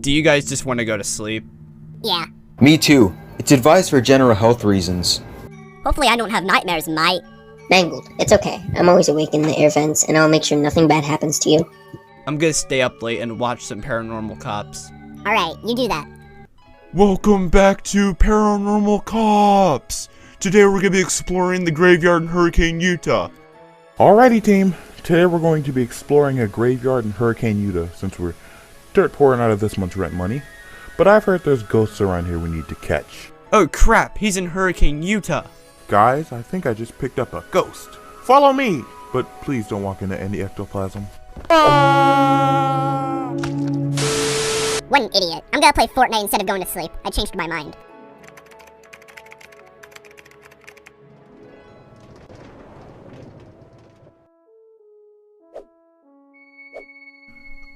Do you guys just want to go to sleep? Yeah. Me too. It's advised for general health reasons. Hopefully I don't have nightmares, mate. Mangled, it's okay. I'm always awake in the air vents, and I'll make sure nothing bad happens to you. I'm gonna stay up late and watch some Paranormal Cops. Alright, you do that. Welcome back to Paranormal Cops! Today we're going to be exploring the graveyard in Hurricane, Utah. Alrighty team, today we're going to be exploring a graveyard in Hurricane, Utah since we're dirt poor and out of this month's rent money. But I've heard there's ghosts around here we need to catch. Oh crap, he's in Hurricane, Utah. Guys, I think I just picked up a ghost. Follow me! But please don't walk into any ectoplasm. What an idiot. I'm gonna play Fortnite instead of going to sleep. I changed my mind.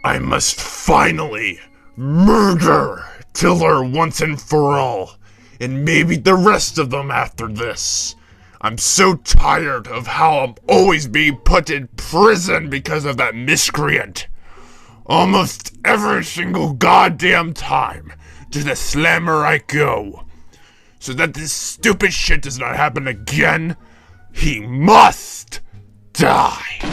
I must finally murder Tiller once and for all, and maybe the rest of them after this. I'm so tired of how I'm always being put in prison because of that miscreant. Almost every single goddamn time to the slammer I go. So that this stupid shit does not happen again, he must die.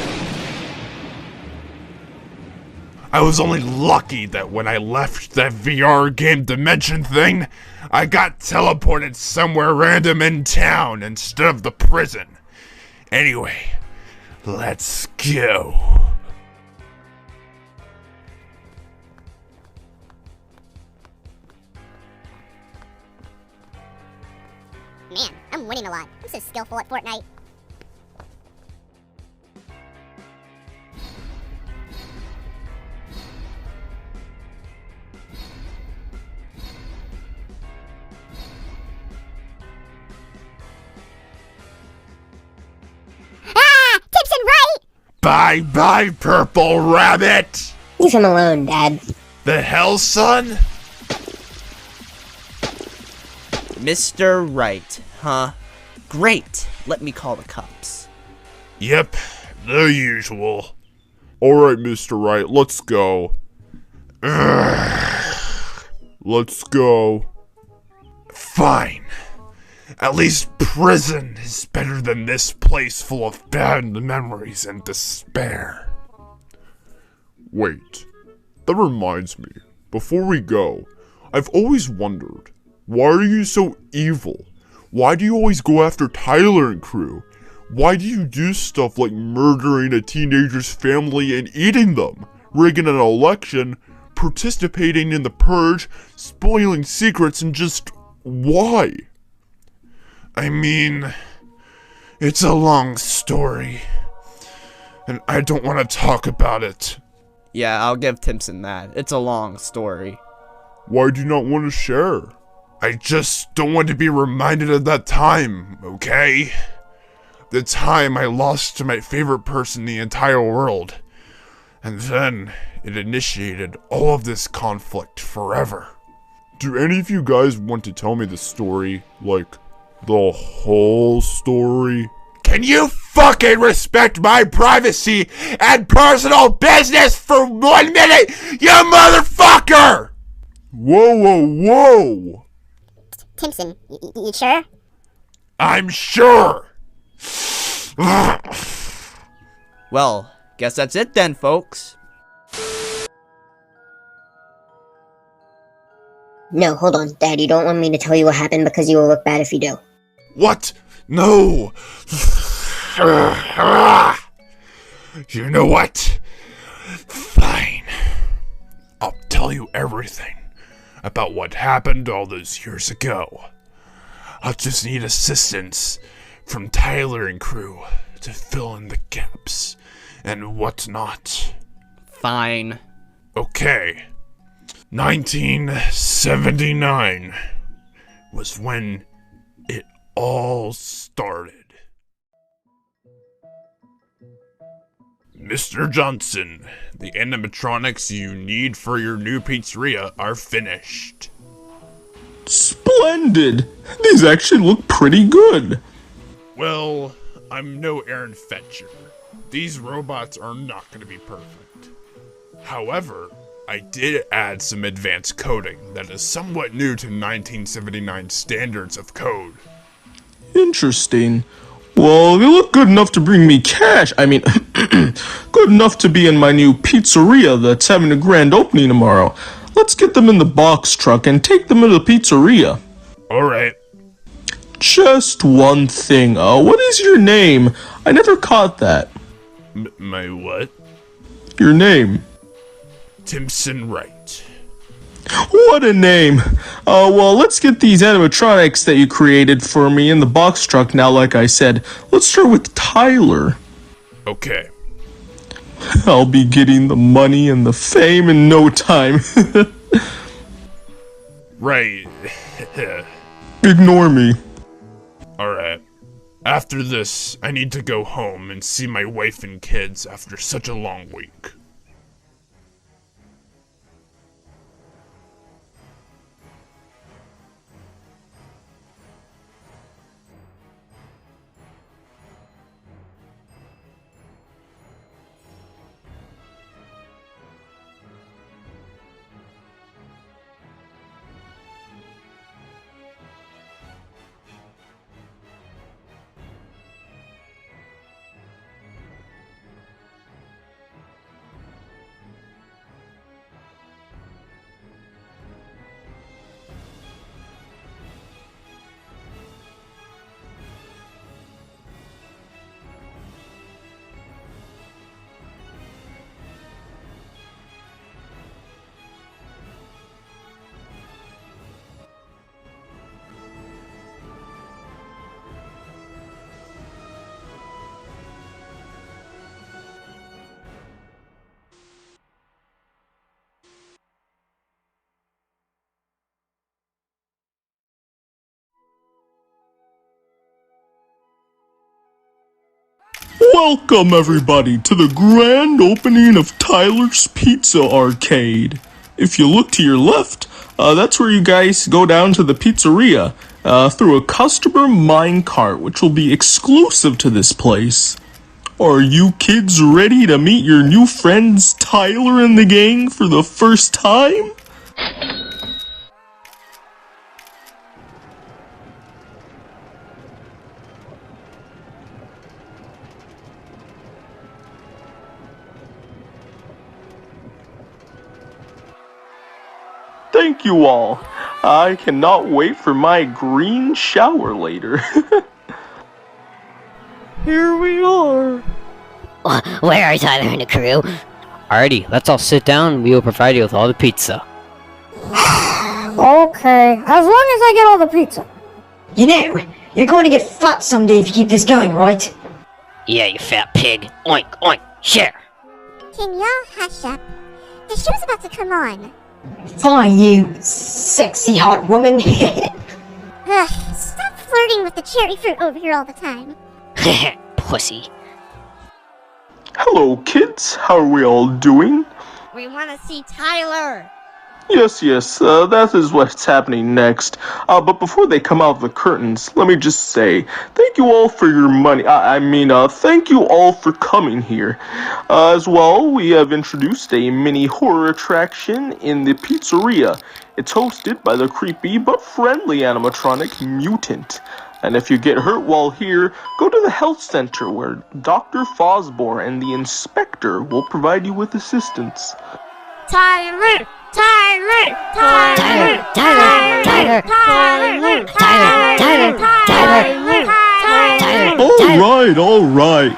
I was only lucky that when I left that VR game dimension thing, I got teleported somewhere random in town instead of the prison. Anyway, let's go. Man, I'm winning a lot. I'm so skillful at Fortnite. Ah! Timson, right? Bye-bye, Purple Rabbit! Leave him alone, Dad. The hell, son? Mr. Right, huh? Great. Let me call the cops. Yep, the usual. Alright, Mr. Right, let's go. Let's go. Fine. At least prison is better than this place full of bad memories and despair. Wait, that reminds me. Before we go, I've always wondered, why are you so evil? Why do you always go after Tyler and crew? Why do you do stuff like murdering a teenager's family and eating them? Rigging an election, participating in the purge, spoiling secrets, and just why? I mean, it's a long story, and I don't want to talk about it. Yeah, I'll give Timson that. It's a long story. Why do you not want to share? I just don't want to be reminded of that time, okay? The time I lost to my favorite person in the entire world. And then it initiated all of this conflict forever. Do any of you guys want to tell me the story, like, the whole story? Can you fucking respect my privacy and personal business for 1 minute, you motherfucker? Whoa, whoa, whoa! Timson, you sure? I'm sure! Well, guess that's it then, folks. No, hold on, Dad. You don't want me to tell you what happened because you will look bad if you do. What? No! You know what? Fine. I'll tell you everything about what happened all those years ago. I'll just need assistance from Tyler and crew to fill in the gaps and whatnot. Fine. Okay. 1979 was when it all started. Mr. Johnson, the animatronics you need for your new pizzeria are finished. Splendid! These actually look pretty good. Well, I'm no Aaron Fetcher. These robots are not going to be perfect. However, I did add some advanced coding that is somewhat new to 1979 standards of code. Interesting. Well, they look good enough to bring me cash. I mean, good enough to be in my new pizzeria that's having a grand opening tomorrow. Let's get them in the box truck and take them to the pizzeria. Alright. Just one thing. What is your name? I never caught that. My what? Your name. Timson Wright. What a name. Well, let's get these animatronics that you created for me in the box truck now, like I said. Let's start with Tyler. Okay. I'll be getting the money and the fame in no time. Right. Ignore me. Alright. After this, I need to go home and see my wife and kids after such a long week. Welcome, everybody, to the grand opening of Tyler's Pizza Arcade. If you look to your left, that's where you guys go down to the pizzeria through a customer minecart, which will be exclusive to this place. Are you kids ready to meet your new friends Tyler and the gang for the first time? Thank you all. I cannot wait for my green shower later. Here we are. Where are Tyler and the crew? Alrighty, let's all sit down and we will provide you with all the pizza. Okay, as long as I get all the pizza. You know, you're going to get fat someday if you keep this going, right? Yeah, you fat pig. Oink, oink, share. Can y'all hush up? The show's about to come on. Fine, you sexy hot woman. Ugh, stop flirting with the cherry fruit over here all the time. Pussy. Hello, kids. How are we all doing? We want to see Tyler. Yes, that is what's happening next. But before they come out of the curtains, let me just say, thank you all for your money. Thank you all for coming here. As well, we have introduced a mini horror attraction in the pizzeria. It's hosted by the creepy but friendly animatronic Mutant. And if you get hurt while here, go to the health center where Dr. Fosbor and the inspector will provide you with assistance. Tyler! Tyler! Tyler! Tyler! Tyler! Tyler! Tyler! Tyler! Tyler! All right.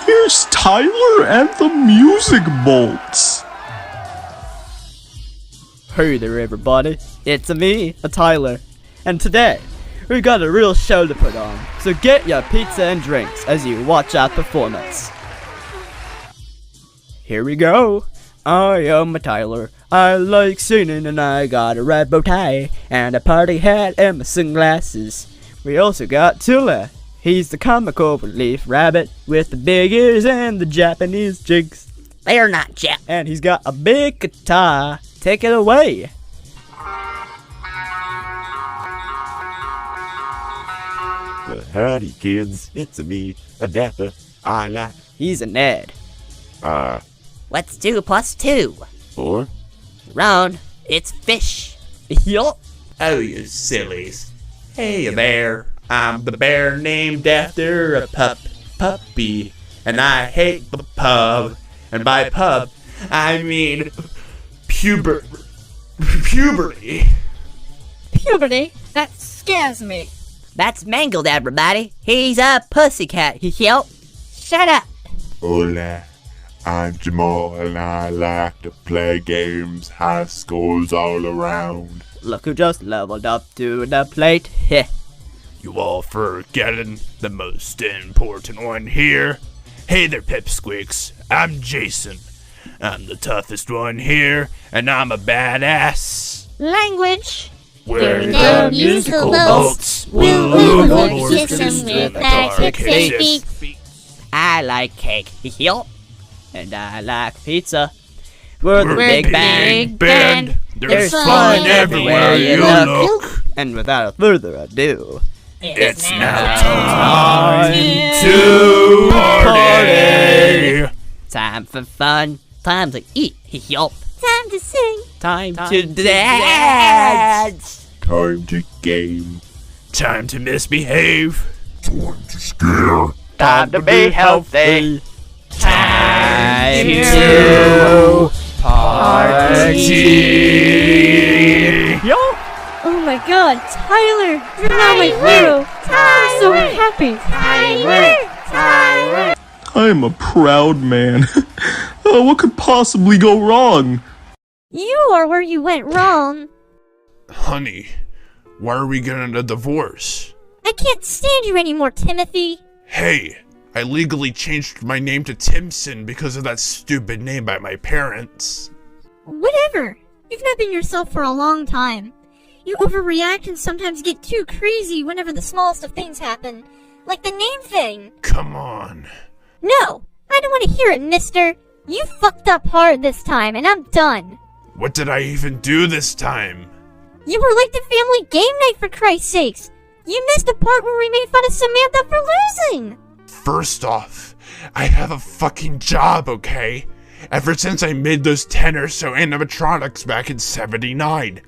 Here's Tyler and the music bolts. Hey there, everybody. It's me, Tyler. And today, we got a real show to put on. So get your pizza and drinks as you watch our performance. Here we go. I am a Tyler. I like singing and I got a red bow tie and a party hat and my sunglasses. We also got Tula. He's the comical relief rabbit with the big ears and the Japanese jigs. They're not Jap. And he's got a big guitar. Take it away. Howdy, kids. It's me, Adapter. I like. He's a Ned. What's 2 plus 2? 4. Wrong. It's fish. Yup. Oh, you sillies. Hey there, I'm the bear named after a puppy, and I hate the pub. And by pub, I mean puberty. Puberty? That scares me. That's Mangled, everybody. He's a pussycat. Yup. Shut up. Hola, I'm Jamal and I like to play games. High scores all around. Look who just leveled up to the plate. Heh. You all forgetting the most important one here? Hey there, Pipsqueaks. I'm Jason. I'm the toughest one here, and I'm a badass. Language. We're the musical boats. We'll move the system with our speak. I like cake. Yup. And I like pizza. We're the Big Bang. There's fun everywhere you look. And without further ado, it's now time to party. Time for fun. Time to eat. Yup. Time to sing. Time to dance. Time to game. Time to misbehave. Time to scare. Time to be healthy. Time to party. Yo. Oh my god, Tyler! You're now my hero! I'm so happy! Tyler! I'm a proud man. What could possibly go wrong? You are where you went wrong. Honey, why are we getting a divorce? I can't stand you anymore, Timothy. Hey, I legally changed my name to Timson because of that stupid name by my parents. Whatever. You've not been yourself for a long time. You overreact and sometimes get too crazy whenever the smallest of things happen. Like the name thing. Come on. No, I don't want to hear it, mister. You fucked up hard this time, and I'm done. What did I even do this time? You were like the family game night, for Christ's sakes. You missed the part where we made fun of Samantha for losing. First off, I have a fucking job, okay? Ever since I made those 10 or so animatronics back in '79,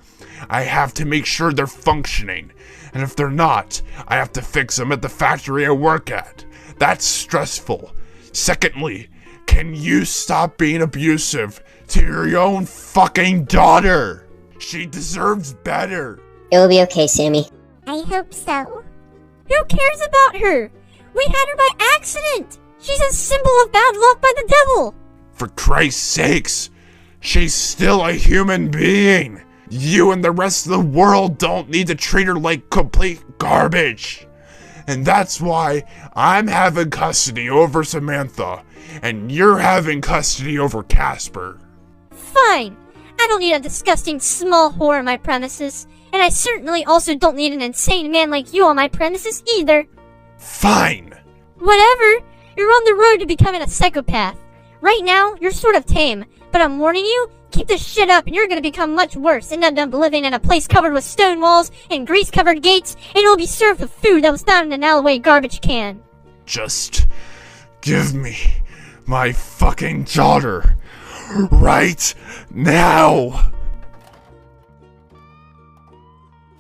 I have to make sure they're functioning. And if they're not, I have to fix them at the factory I work at. That's stressful. Secondly, can you stop being abusive to your own fucking daughter? She deserves better. It will be okay, Sammy. I hope so. Who cares about her? We had her by accident. She's a symbol of bad luck by the devil. For Christ's sakes, she's still a human being. You and the rest of the world don't need to treat her like complete garbage. And that's why I'm having custody over Samantha, and you're having custody over Casper. Fine. I don't need a disgusting small whore on my premises, and I certainly also don't need an insane man like you on my premises either. Fine. Whatever. You're on the road to becoming a psychopath. Right now, you're sort of tame, but I'm warning you, keep this shit up and you're gonna become much worse and end up living in a place covered with stone walls and grease-covered gates, and you'll be served with food that was found in an alleyway garbage can. Just give me my fucking daughter right now.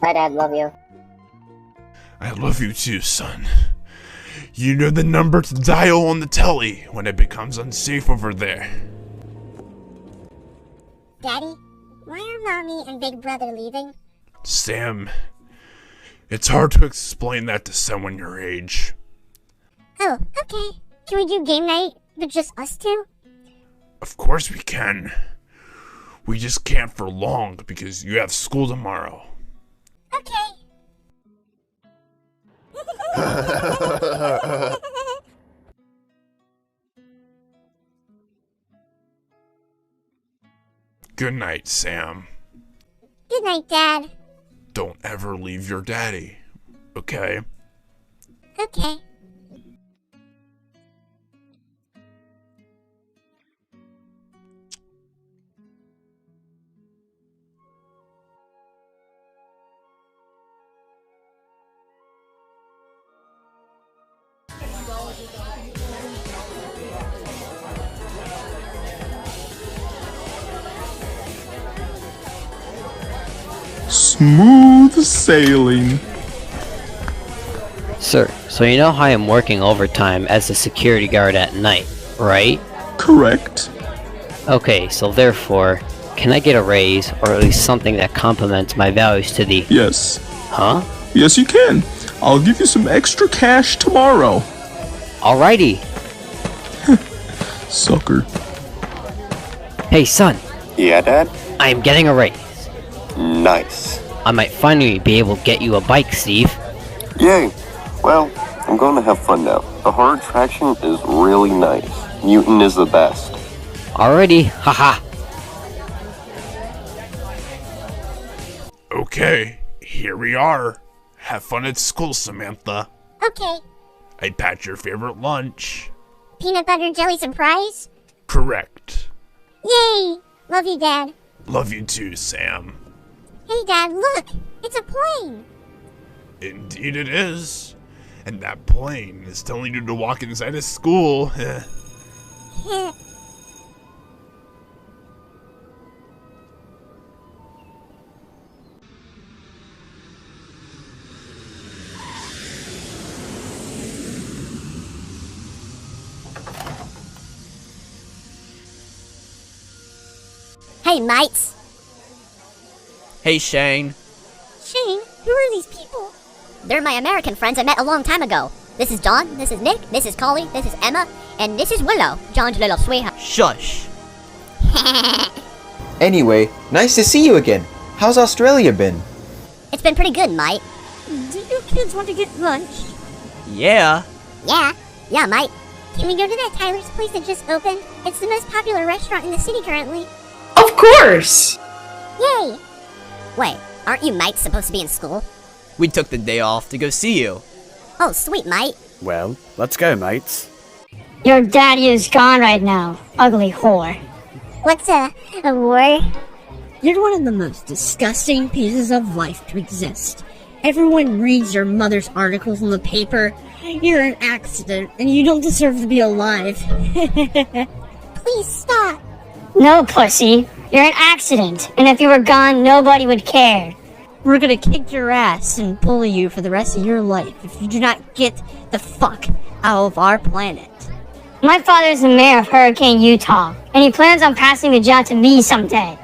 Bye, Dad. Love you. I love you too, son. You know the number to dial on the telly when it becomes unsafe over there. Daddy, why are Mommy and Big Brother leaving? Sam, it's hard to explain that to someone your age. Oh, okay. Can we do game night with just us two? Of course we can. We just can't for long because you have school tomorrow. Okay. Good night, Sam. Good night, Dad. Don't ever leave your daddy, okay? Okay. Smooth sailing. Sir, so you know how I'm working overtime as a security guard at night, right? Correct. Okay, so therefore, can I get a raise, or at least something that complements my values to the... Yes. Huh? Yes, you can. I'll give you some extra cash tomorrow. Alrighty. Sucker. Hey, son. Yeah, Dad? I am getting a raise. Nice. I might finally be able to get you a bike, Steve. Yay. Well, I'm going to have fun now. The horror attraction is really nice. Newton is the best. Alrighty, haha. Okay, here we are. Have fun at school, Samantha. Okay. I packed your favorite lunch. Peanut butter and jelly surprise? Correct. Yay! Love you, Dad. Love you too, Sam. Hey, Dad, look! It's a plane! Indeed it is. And that plane is telling you to walk inside a school. Hey, mates! Hey, Shane. Shane, who are these people? They're my American friends I met a long time ago. This is Don, this is Nick, this is Collie, this is Emma, and this is Willow, John's little sweetheart. Shush. Anyway, nice to see you again. How's Australia been? It's been pretty good, mate. Do you kids want to get lunch? Yeah. Yeah, mate. Can we go to that Tyler's place that just opened? It's the most popular restaurant in the city currently. Of course! Yay! Wait, aren't you mates supposed to be in school? We took the day off to go see you. Oh, sweet, mate. Well, let's go, mates. Your daddy is gone right now, ugly whore. What's a war? You're one of the most disgusting pieces of life to exist. Everyone reads your mother's articles in the paper. You're an accident, and you don't deserve to be alive. Please stop. No, pussy. You're an accident, and if you were gone, nobody would care. We're gonna kick your ass and bully you for the rest of your life if you do not get the fuck out of our planet. My father is the mayor of Hurricane, Utah, and he plans on passing the job to me someday.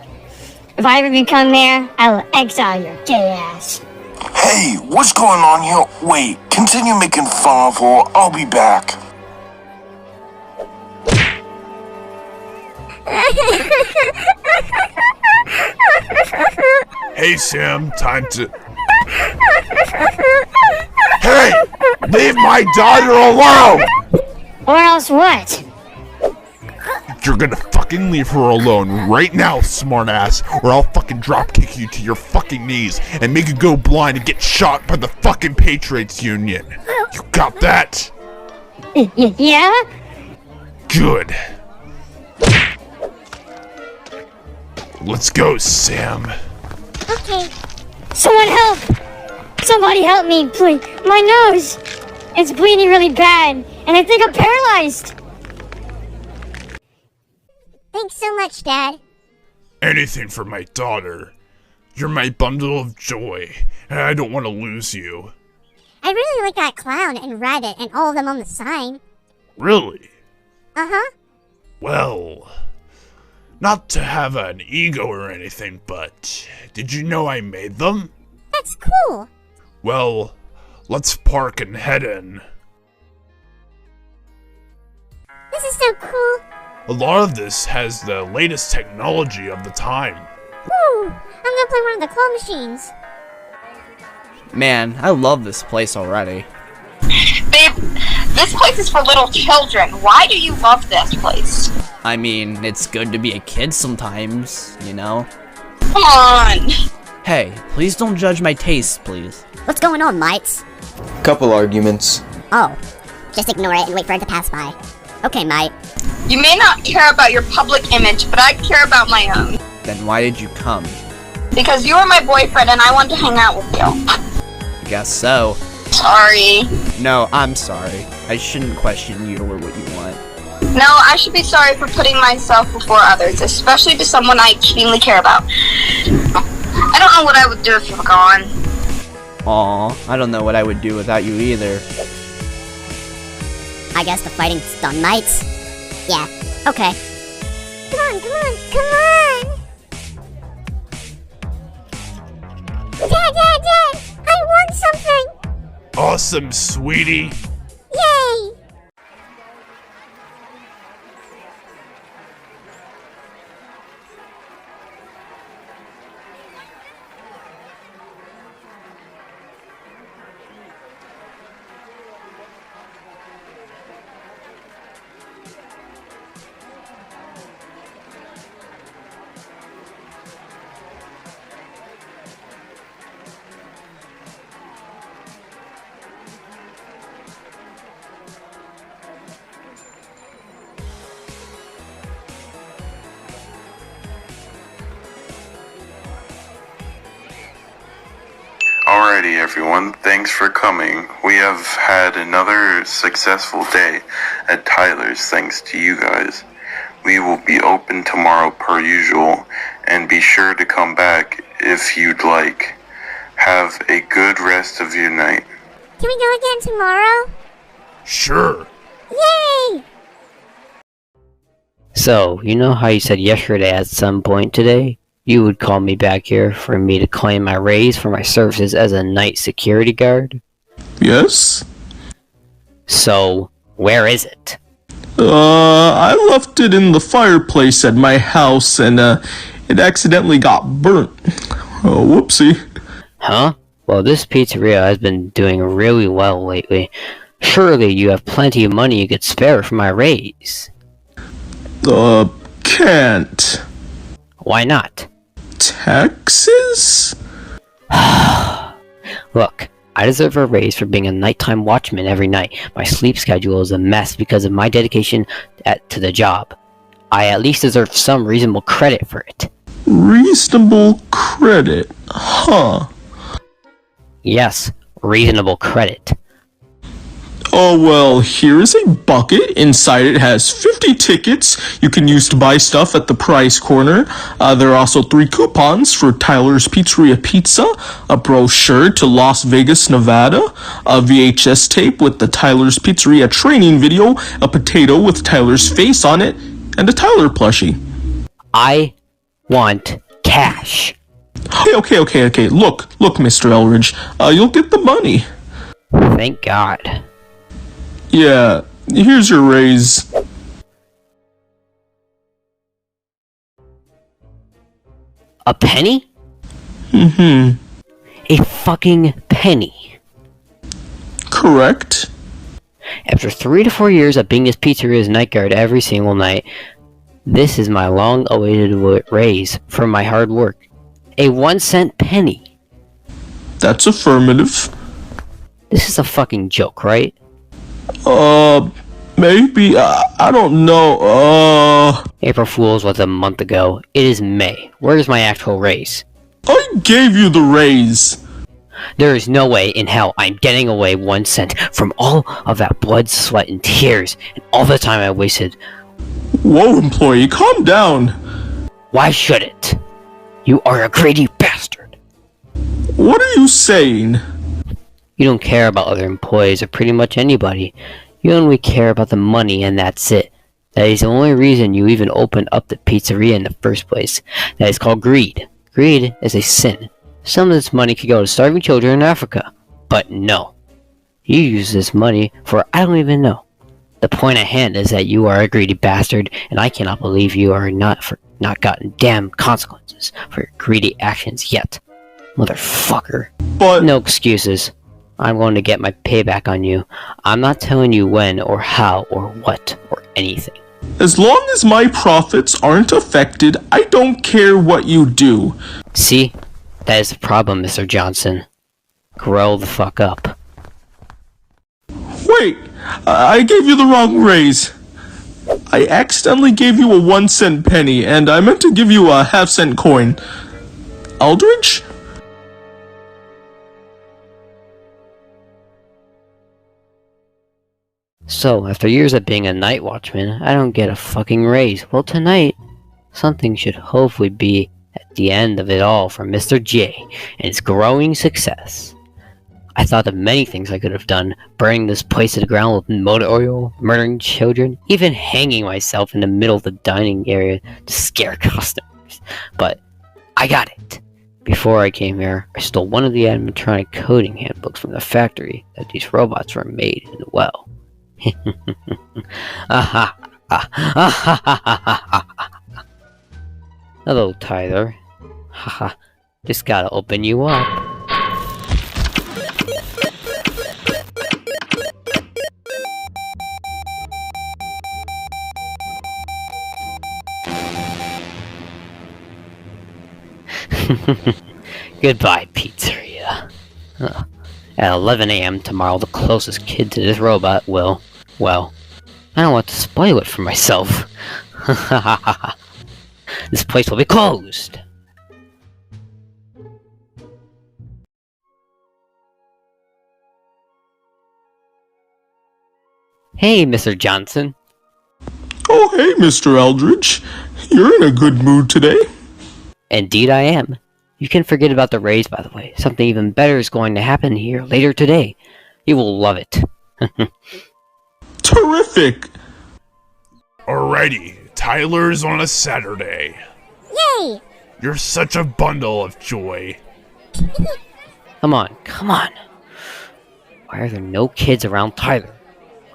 If I ever become mayor, I will exile your gay ass. Hey, what's going on here? Wait, continue making fun of her. I'll be back. Hey, Sam, time to... Hey! Leave my daughter alone! Or else what? You're gonna fucking leave her alone right now, smartass, or I'll fucking drop kick you to your fucking knees and make you go blind and get shot by the fucking Patriots Union. You got that? Yeah? Good. Let's go, Sam. Okay. Someone help! Somebody help me, please. My nose! It's bleeding really bad, and I think I'm paralyzed! Thanks so much, Dad. Anything for my daughter. You're my bundle of joy, and I don't want to lose you. I really like that clown and rabbit and all of them on the sign. Really? Uh-huh. Well, not to have an ego or anything, but did you know I made them? That's cool. Well, let's park and head in. This is so cool. A lot of this has the latest technology of the time. Woo! I'm gonna play one of the claw machines. Man, I love this place already. Babe, this place is for little children. Why do you love this place? I mean, it's good to be a kid sometimes, you know? Come on! Hey, please don't judge my taste, please. What's going on, mates? Couple arguments. Oh, just ignore it and wait for it to pass by. Okay, mate. You may not care about your public image, but I care about my own. Then why did you come? Because you are my boyfriend and I want to hang out with you. Guess so. Sorry. No, I'm sorry. I shouldn't question you or what you want. No, I should be sorry for putting myself before others, especially to someone I extremely care about. I don't know what I would do if you were gone. Aw, I don't know what I would do without you either. I guess the fighting's done, mates. Yeah, okay. Come on, come on, come on! Dad! I want something! Awesome, sweetie. Yay! Alrighty everyone, thanks for coming. We have had another successful day at Tyler's thanks to you guys. We will be open tomorrow per usual, and be sure to come back if you'd like. Have a good rest of your night. Can we go again tomorrow? Sure. Yay! So, you know how you said yesterday at some point today you would call me back here for me to claim my raise for my services as a night security guard? Yes? So, where is it? I left it in the fireplace at my house and, it accidentally got burnt. Oh, whoopsie. Huh? Well, this pizzeria has been doing really well lately. Surely you have plenty of money you could spare for my raise. Can't. Why not? Taxes? Look, I deserve a raise for being a nighttime watchman every night. My sleep schedule is a mess because of my dedication to the job. I at least deserve some reasonable credit for it. Reasonable credit? Huh. Yes, reasonable credit. Oh well, here is a bucket. Inside it has 50 tickets you can use to buy stuff at the price corner. There are also 3 coupons for Tyler's Pizzeria Pizza, a brochure to Las Vegas, Nevada, a VHS tape with the Tyler's Pizzeria training video, a potato with Tyler's face on it, and a Tyler plushie. I want cash. Okay. Look, Mr. Elridge. You'll get the money. Thank God. Yeah, here's your raise. A penny? Mm-hmm. A fucking penny. Correct. After 3 to 4 years of being this pizzeria's night guard every single night, this is my long-awaited raise for my hard work. A 1-cent penny. That's affirmative. This is a fucking joke, right? Maybe, I don't know, April Fool's was a month ago. It is May. Where's my actual raise? I gave you the raise. There is no way in hell I'm getting away 1 cent from all of that blood, sweat, and tears, and all the time I wasted. Whoa, employee, calm down. Why should it? You are a greedy bastard. What are you saying? You don't care about other employees or pretty much anybody. You only care about the money and that's it. That is the only reason you even opened up the pizzeria in the first place. That is called greed. Greed is a sin. Some of this money could go to starving children in Africa. But no. You use this money for I don't even know. The point at hand is that you are a greedy bastard, and I cannot believe you are not gotten damn consequences for your greedy actions yet. Motherfucker. But no excuses. I'm going to get my payback on you. I'm not telling you when or how or what or anything. As long as my profits aren't affected, I don't care what you do. See? That is the problem, Mr. Johnson. Grow the fuck up. Wait! I gave you the wrong raise. I accidentally gave you a 1-cent penny, and I meant to give you a half-cent coin. Aldridge? So, after years of being a night watchman, I don't get a fucking raise. Well, tonight, something should hopefully be at the end of it all for Mr. J and its growing success. I thought of many things I could have done, burning this place to the ground with motor oil, murdering children, even hanging myself in the middle of the dining area to scare customers. But I got it. Before I came here, I stole one of the animatronic coding handbooks from the factory that these robots were made in. Well. Hello, Tyler. Haha. Just gotta open you up. Goodbye, pizzeria. At 11 a.m. tomorrow, the closest kid to this robot will... Well, I don't want to spoil it for myself. This place will be closed. Hey, Mr. Johnson. Oh, hey, Mr. Eldridge. You're in a good mood today. Indeed I am. You can forget about the raise, by the way. Something even better is going to happen here later today. You will love it. Terrific! Alrighty, Tyler's on a Saturday. Yay! You're such a bundle of joy. Come on, come on. Why are there no kids around Tyler?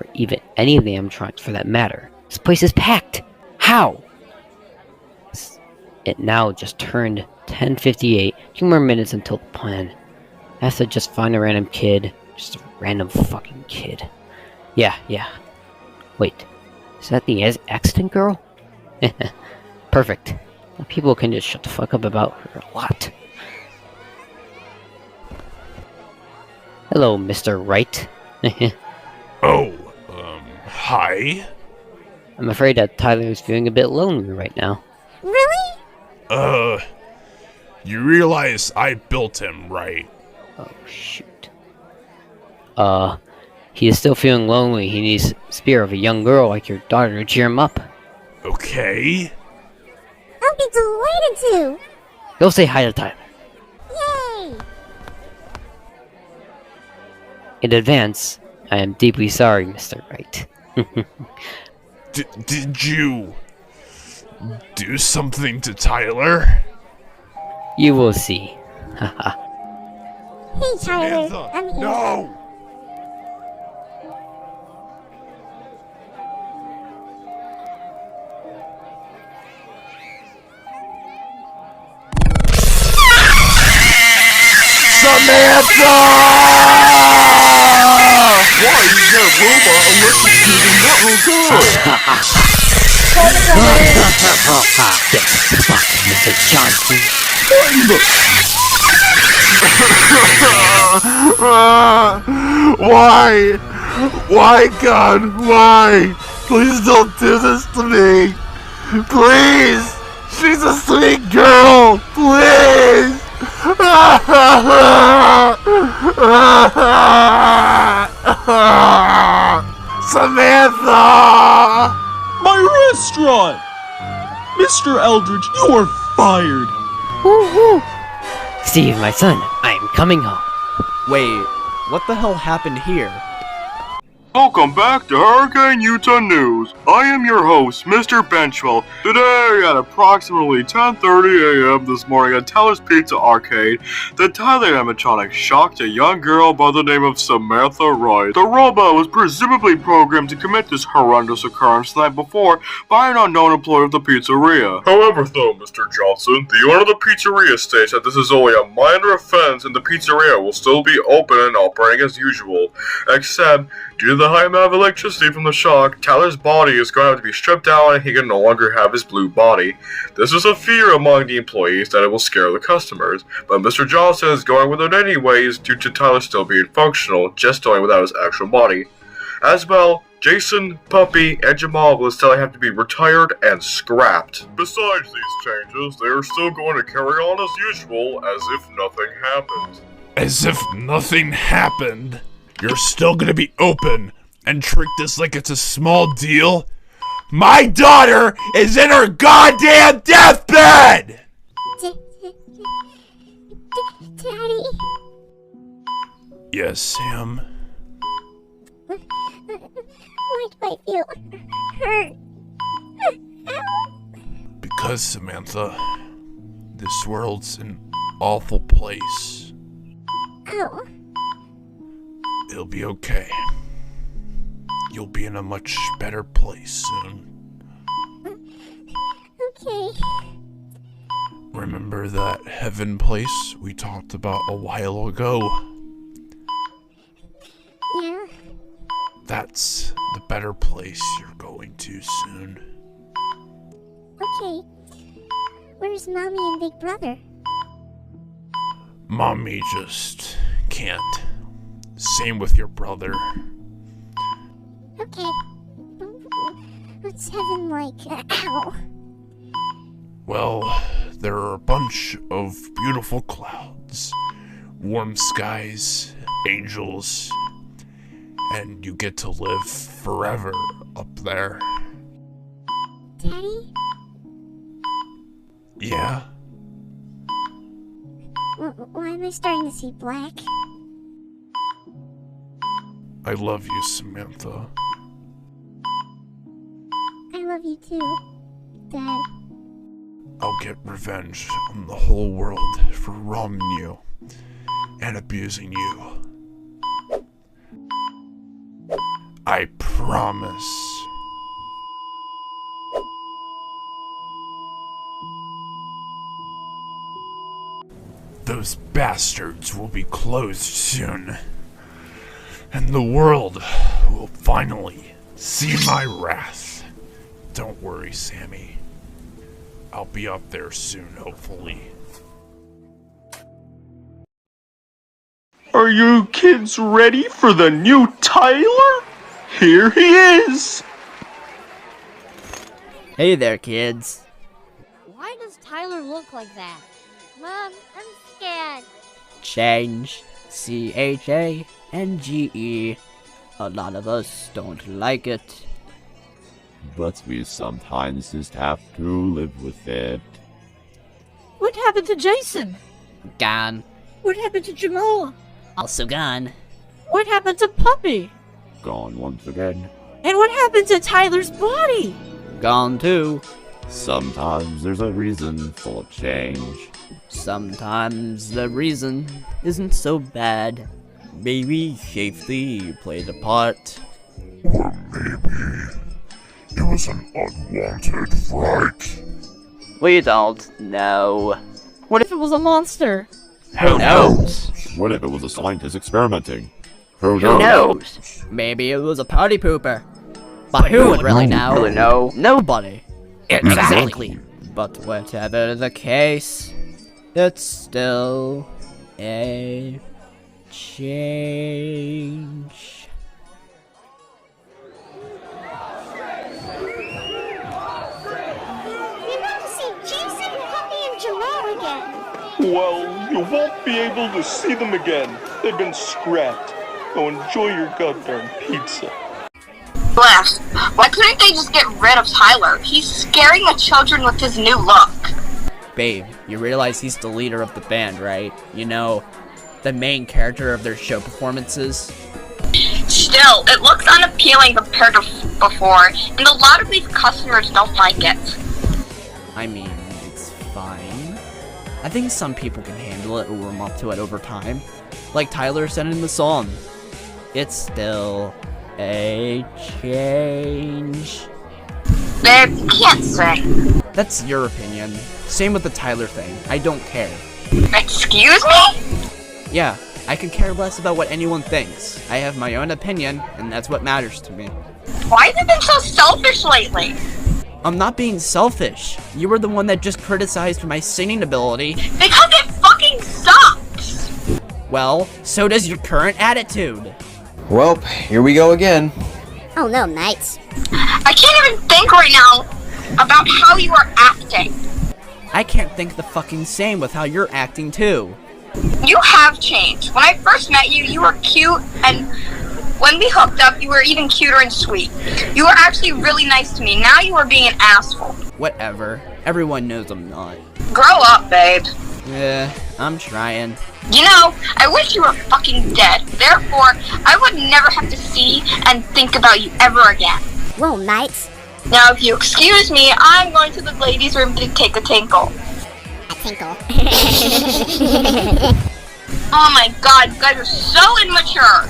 Or even any of the animatronics for that matter? This place is packed. How? It now just turned 10:58. 2 more minutes until the plan. I have to just find a random kid. Just a random fucking kid. Yeah. Wait. Is that the accident girl? Perfect. Now people can just shut the fuck up about her a lot. Hello, Mr. Wright. Hi? I'm afraid that Tyler is feeling a bit lonely right now. Really? You realize I built him, right? Oh, shoot. He is still feeling lonely. He needs the spirit of a young girl like your daughter to cheer him up. Okay. I'll be delighted to. Go say hi to Tyler. Yay! In advance, I am deeply sorry, Mr. Wright. Did you do something to Tyler? You will see. Haha. Hey, Tyler. Samantha, I'm here. No! Samantha! Why is that robot electrocuting that Get fucked, Mr. Johnson. Why? Why, God? Why? Please don't do this to me. Please! She's a sweet girl! Please! Samantha! My restaurant! Mr. Eldridge, you are fired! Woo-hoo! Steve, my son, I am coming home. Wait, what the hell happened here? Welcome back to Hurricane Utah News. I am your host, Mr. Benchwell. Today at approximately 10:30 a.m. this morning at Tyler's Pizza Arcade, the Tyler animatronic shocked a young girl by the name of Samantha Wright. The robot was presumably programmed to commit this horrendous occurrence the night before by an unknown employee of the pizzeria. However, though, Mr. Johnson, the owner of the pizzeria states that this is only a minor offense and the pizzeria will still be open and operating as usual, except due to the high amount of electricity from the shock, Tyler's body is going to have to be stripped down and he can no longer have his blue body. This is a fear among the employees that it will scare the customers, but Mr. Johnson is going with it anyways due to Tyler still being functional, just going without his actual body. As well, Jason, Puppy, and Jamal will still have to be retired and scrapped. Besides these changes, they are still going to carry on as usual, as if nothing happened. As if nothing happened? You're still gonna be open and treat this like it's a small deal? My daughter is in her goddamn deathbed! Daddy? Yes, Sam? Why do I feel hurt? Ow. Because, Samantha, this world's an awful place. Ow. It'll be okay. You'll be in a much better place soon. Okay. Remember that heaven place we talked about a while ago? Yeah. That's the better place you're going to soon. Okay. Where's Mommy and Big Brother? Mommy just can't. Same with your brother. Okay. What's heaven like? Ow. Well, there are a bunch of beautiful clouds, warm skies, angels, and you get to live forever up there. Daddy? Yeah? Why am I starting to see black? I love you, Samantha. I love you too, Dad. I'll get revenge on the whole world for wronging you and abusing you. I promise. Those bastards will be closed soon, and the world will finally see my wrath. Don't worry, Sammy. I'll be up there soon, hopefully. Are you kids ready for the new Tyler? Here he is! Hey there, kids. Why does Tyler look like that? Mom, I'm scared. Change. CHANGE. A lot of us don't like it. But we sometimes just have to live with it. What happened to Jason? Gone. What happened to Jamal? Also gone. What happened to Puppy? Gone once again. And what happened to Tyler's body? Gone too. Sometimes there's a reason for change. Sometimes the reason isn't so bad. Maybe safety played a part. Or maybe it was an unwanted fright. We don't know. What if it was a monster? Who knows? What if it was a scientist experimenting? Who Who knows? knows? Maybe it was a party pooper. But who would really know? Nobody. Exactly. But whatever the case, it's still a change. We want to see Jason, Puppy, and Jamal again. Well, you won't be able to see them again. They've been scrapped. Now enjoy your goddamn pizza. Blast. Why couldn't they just get rid of Tyler? He's scaring the children with his new look. Babe, you realize he's the leader of the band, right? You know, the main character of their show performances. Still, it looks unappealing compared to before, and a lot of these customers don't like it. I mean, it's fine. I think some people can handle it or warm up to it over time. Like Tyler said in the song. It's still a change. Babe, can't say. That's your opinion. Same with the Tyler thing. I don't care. Excuse me? Yeah, I could care less about what anyone thinks. I have my own opinion, and that's what matters to me. Why have you been so selfish lately? I'm not being selfish. You were the one that just criticized my singing ability. Because it fucking sucks! Well, so does your current attitude. Well, here we go again. Oh no, mates. I can't even think right now about how you are acting. I can't think the fucking same with how you're acting too. You have changed. When I first met you, you were cute, and when we hooked up, you were even cuter and sweet. You were actually really nice to me. Now you are being an asshole. Whatever. Everyone knows I'm not. Grow up, babe. Yeah, I'm trying. You know, I wish you were fucking dead. Therefore, I would never have to see and think about you ever again. Whoa, mates. Now, if you excuse me, I'm going to the ladies' room to take a tinkle. A tinkle. Oh my god, you guys are so immature.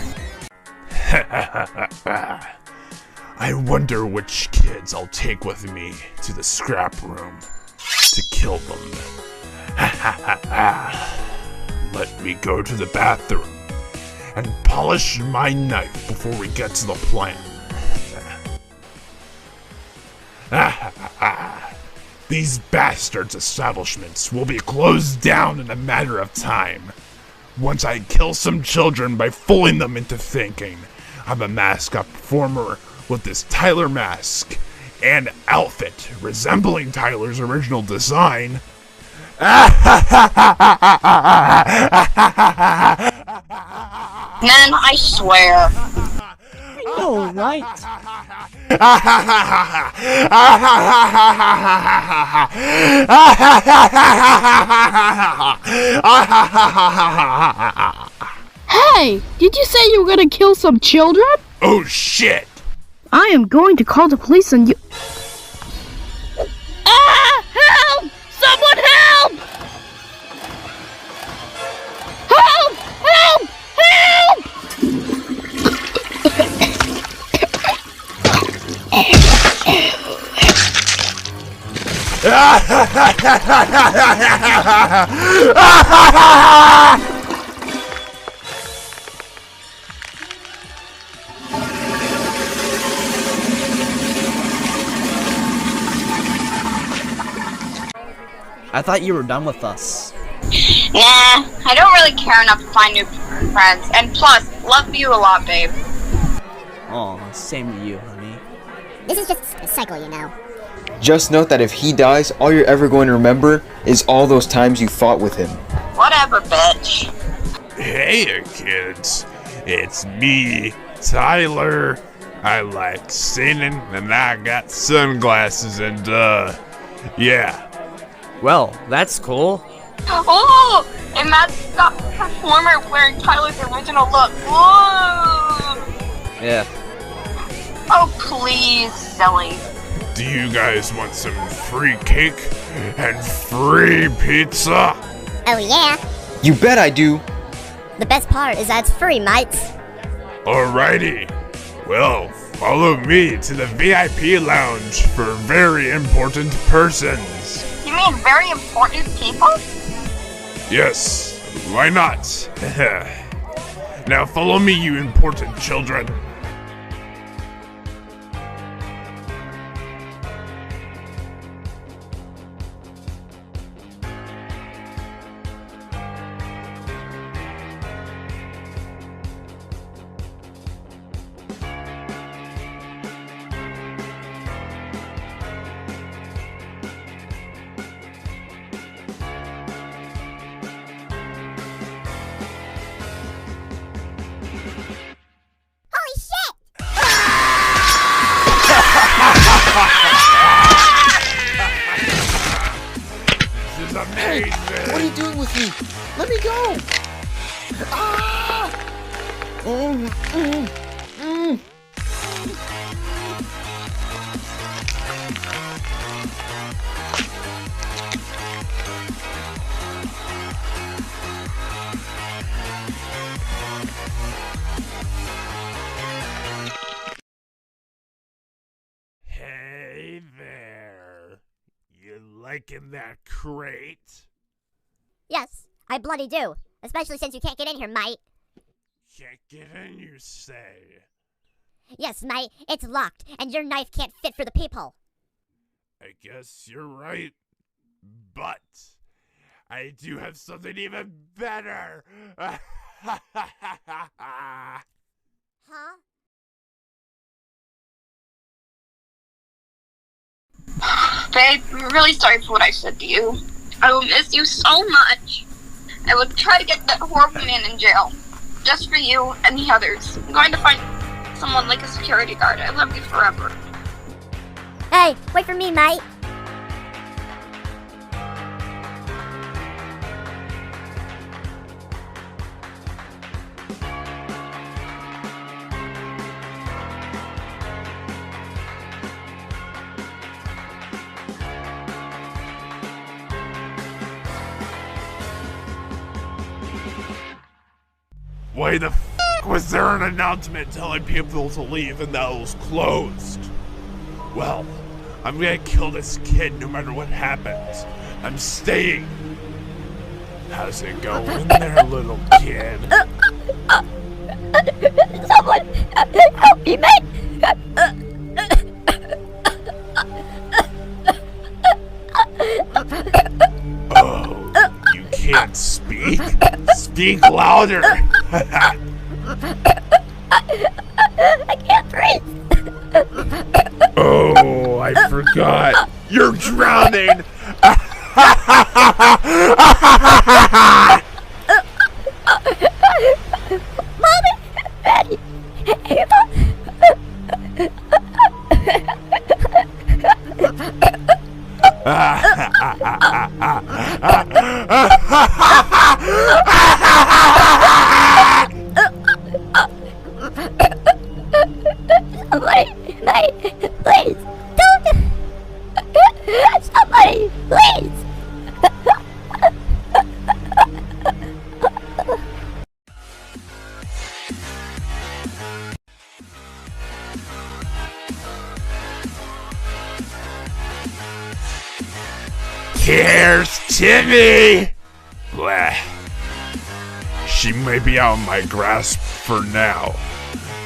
I wonder which kids I'll take with me to the scrap room to kill them. Let me go to the bathroom and polish my knife before we get to the plan. These bastards' establishments will be closed down in a matter of time. Once I kill some children by fooling them into thinking I'm a mascot performer with this Tyler mask and outfit resembling Tyler's original design. Man, I swear. All right. Hey, did you say you were gonna kill some children? Oh shit! I am going to call the police on you. Ah! Help! Someone help! Help! Help! Help! I thought you were done with us. Nah, I don't really care enough to find new friends. And plus, love you a lot, babe. Aw, same to you, honey. This is just a cycle, you know. Just note that if he dies, all you're ever going to remember is all those times you fought with him. Whatever, bitch. Hey, kids. It's me, Tyler. I like singing, and I got sunglasses, and, yeah. Well, that's cool. Oh! A mascot performer wearing Tyler's original look. Whoa! Yeah. Oh, please, silly. Do you guys want some free cake and free pizza? Oh, yeah. You bet I do. The best part is that it's free, mates. Alrighty. Well, follow me to the VIP lounge for very important persons. You mean very important people? Yes, why not? Now follow me, you important children. This is amazing! Hey, what are you doing with me? Let me go! Ah! Hey there. You liking that crate? Yes, I bloody do. Especially since you can't get in here, mate. Can't get in, you say? Yes, mate, it's locked, and your knife can't fit for the peephole. I guess you're right. But I do have something even better. Huh? Babe, I'm really sorry for what I said to you. I will miss you so much. I will try to get that horrible man in jail. Just for you and the others. I'm going to find someone like a security guard. I love you forever. Hey, wait for me, mate. Why the was there an announcement telling people to leave and that it was closed? Well, I'm gonna kill this kid no matter what happens. I'm staying. How's it going there, little kid? Someone help me, mate! Oh, you can't speak? Speak louder! I can't breathe! Oh, I forgot. You're drowning! Mommy! Freddy! Ava! Somebody, mate, please, don't! Somebody, please! Here's Timmy! Blah. She may be out of my grasp for now,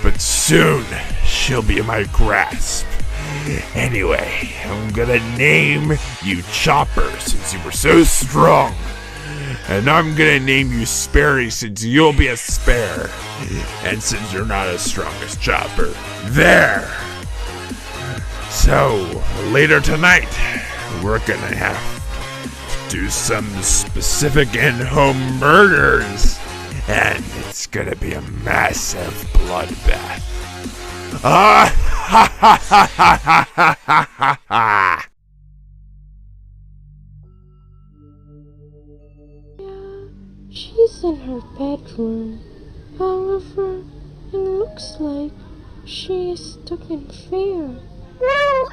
but soon she'll be in my grasp. Anyway, I'm gonna name you Chopper since you were so strong. And I'm gonna name you Sperry since you'll be a spare. And since you're not as strong as Chopper. There! So, later tonight, we're gonna have to do some specific in-home murders. And it's gonna be a massive bloodbath. Ah ha ha ha ha ha ha ha ha! She's in her bedroom. However, it looks like she is stuck in fear. No!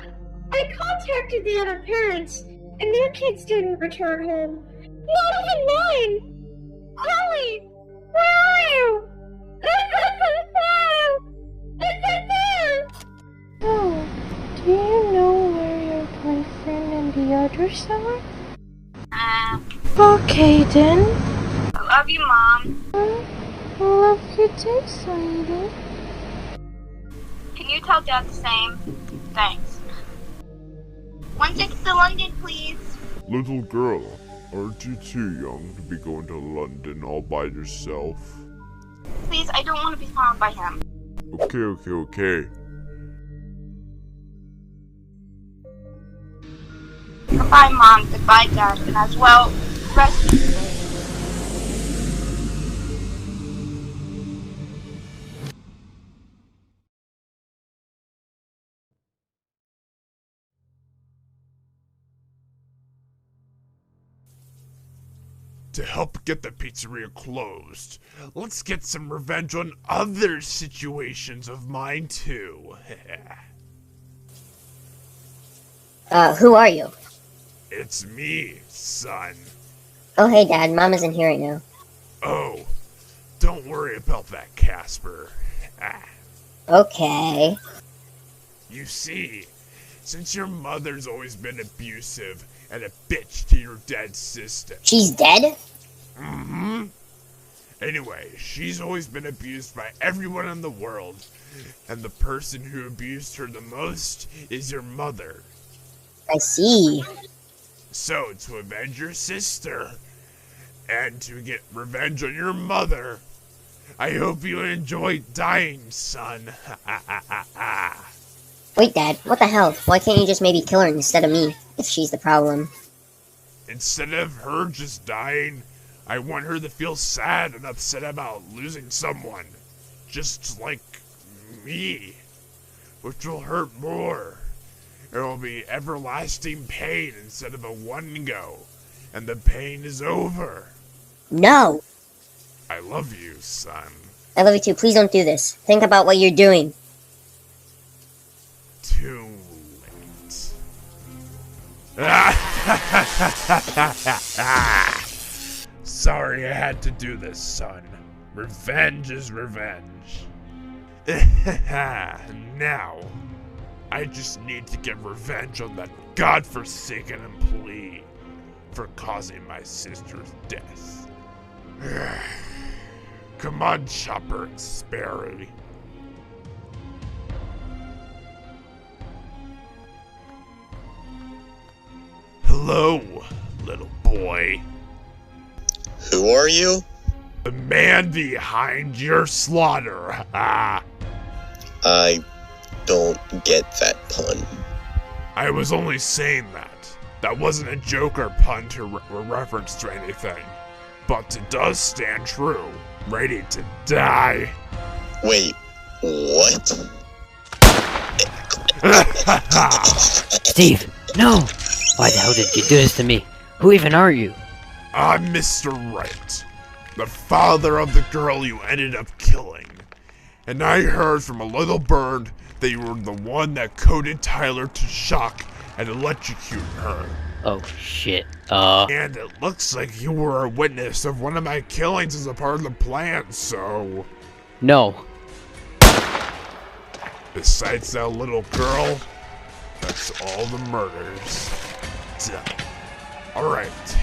I contacted the other parents, and their kids didn't return home. Not even mine! Holly! Where are you? Oh, do you know where your boyfriend and the others are? Okay then. I love you, Mom. I love you too, sweetie. Can you tell Dad the same? Thanks. 1 ticket to London, please. Little girl, aren't you too young to be going to London all by yourself? Please, I don't want to be found by him. Okay. Goodbye, Mom. Goodbye, Dad. And as well, rest easy. To help get the pizzeria closed, let's get some revenge on other situations of mine too. Who are you? It's me, son. Oh, hey, Dad. Mom isn't here right now. Oh, don't worry about that, Casper. Okay. You see, since your mother's always been abusive and a bitch to your dead sister. She's dead? Mm-hmm. Anyway, she's always been abused by everyone in the world, and the person who abused her the most is your mother. I see. So, to avenge your sister, and to get revenge on your mother, I hope you enjoy dying, son. Wait, Dad, what the hell? Why can't you just maybe kill her instead of me, if she's the problem? Instead of her just dying, I want her to feel sad and upset about losing someone, just like me, which will hurt more. It will be everlasting pain instead of a one go, and the pain is over. No! I love you, son. I love you too. Please don't do this. Think about what you're doing. Too late. Sorry I had to do this, son. Revenge is revenge. Now, I just need to get revenge on that godforsaken employee for causing my sister's death. Come on, Chopper and Sperry. Hello, little boy. Who are you? The man behind your slaughter. I don't get that pun. I was only saying that. That wasn't a joke or pun or reference to anything. But it does stand true. Ready to die. Wait, what? Steve, no! Why the hell did you do this to me? Who even are you? I'm Mr. Wright, the father of the girl you ended up killing. And I heard from a little bird that you were the one that coded Tyler to shock and electrocute her. Oh shit, And it looks like you were a witness of one of my killings as a part of the plan, so... No. Besides that little girl, that's all the murders. Done. Alright.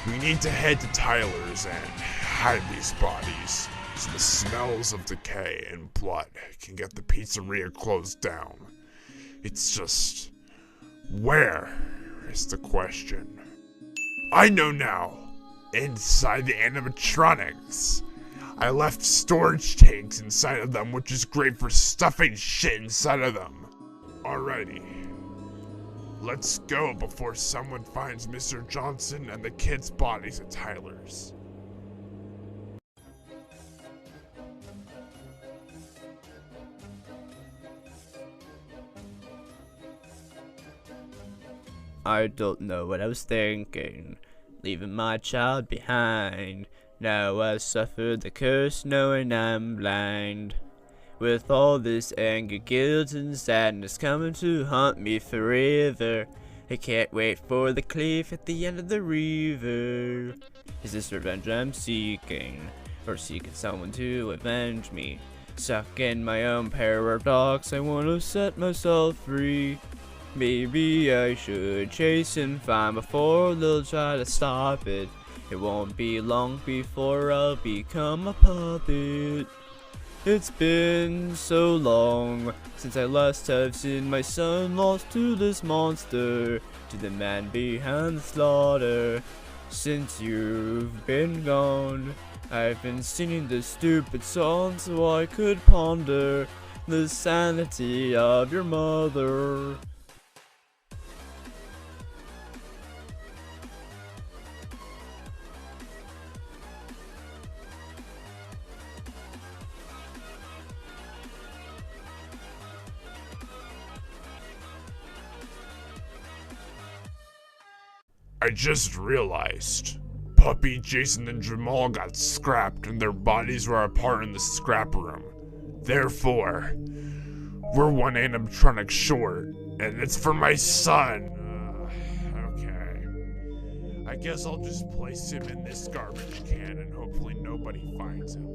We need to head to Tyler's and hide these bodies, so the smells of decay and blood can get the pizzeria closed down. It's just... where is the question? I know now! Inside the animatronics! I left storage tanks inside of them, which is great for stuffing shit inside of them. Alrighty. Let's go before someone finds Mr. Johnson and the kids' bodies at Tyler's. I don't know what I was thinking, leaving my child behind. Now I suffer the curse knowing I'm blind. With all this anger, guilt, and sadness coming to haunt me forever, I can't wait for the cliff at the end of the river. Is this revenge I'm seeking, or seeking someone to avenge me? Stuck in my own paradox, I want to set myself free. Maybe I should chase and find before they'll try to stop it. It won't be long before I'll become a puppet. It's been so long since I last have seen my son lost to this monster, to the man behind the slaughter. Since you've been gone, I've been singing this stupid song so I could ponder the sanity of your mother. I just realized, Puppy, Jason, and Jamal got scrapped and their bodies were apart in the scrap room. Therefore, we're one animatronic short, and it's for my son. Okay. I guess I'll just place him in this garbage can and hopefully nobody finds him.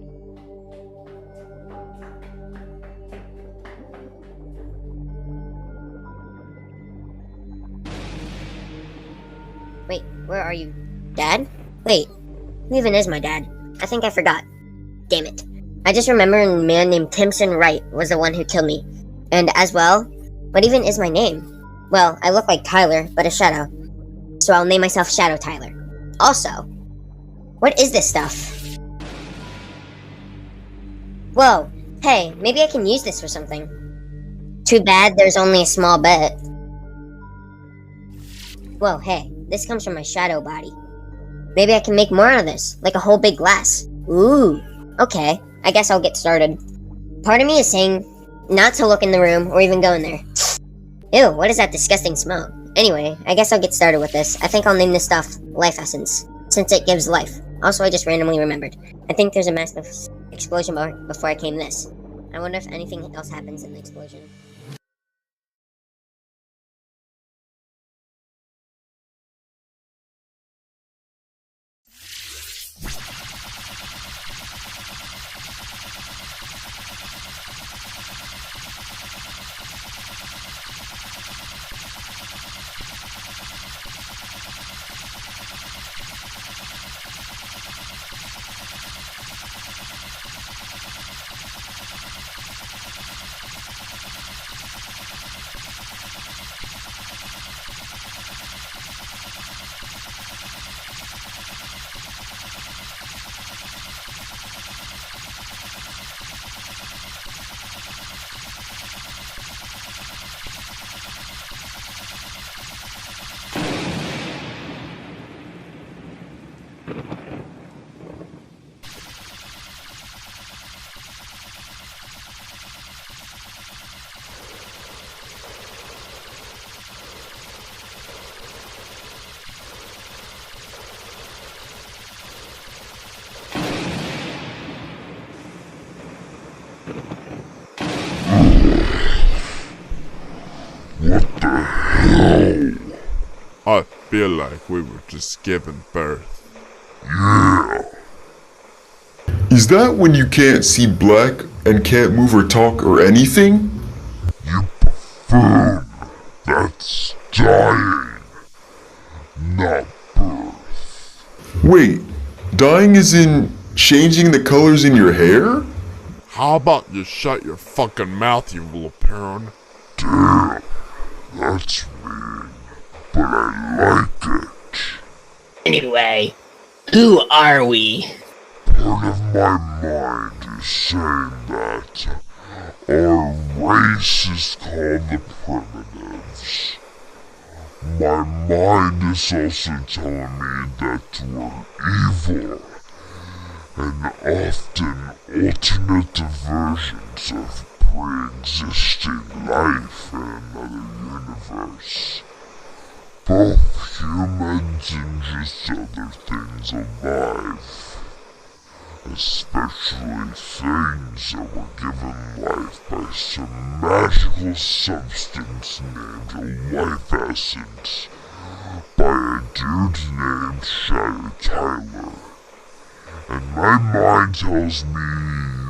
Wait, where are you? Dad? Wait, who even is my dad? I think I forgot. Damn it. I just remember a man named Timson Wright was the one who killed me. And as well, what even is my name? Well, I look like Tyler, but a shadow. So I'll name myself Shadow Tyler. Also, what is this stuff? Whoa, hey, maybe I can use this for something. Too bad there's only a small bit. Whoa, hey, this comes from my shadow body. Maybe I can make more out of this, like a whole big glass. Ooh, okay, I guess I'll get started. Part of me is saying not to look in the room or even go in there. Ew, what is that disgusting smell? Anyway, I guess I'll get started with this. I think I'll name this stuff Life Essence, since it gives life. Also, I just randomly remembered. I think there's a massive explosion before I came this. I wonder if anything else happens in the explosion. What the hell? I feel like we were just giving birth. Yeah. Is that when you can't see black and can't move or talk or anything? You buffoon. That's dying, not birth. Wait, dying is in changing the colors in your hair? How about you shut your fucking mouth, you little parent? Damn, that's mean, but I like it. Anyway, who are we? Part of my mind is saying that our race is called the Primitives. My mind is also telling me that we're evil, and often alternate versions of pre-existing life in another universe. Both humans and just other things alive. Especially things that were given life by some magical substance named a life essence by a dude named Shadow Tyler. And my mind tells me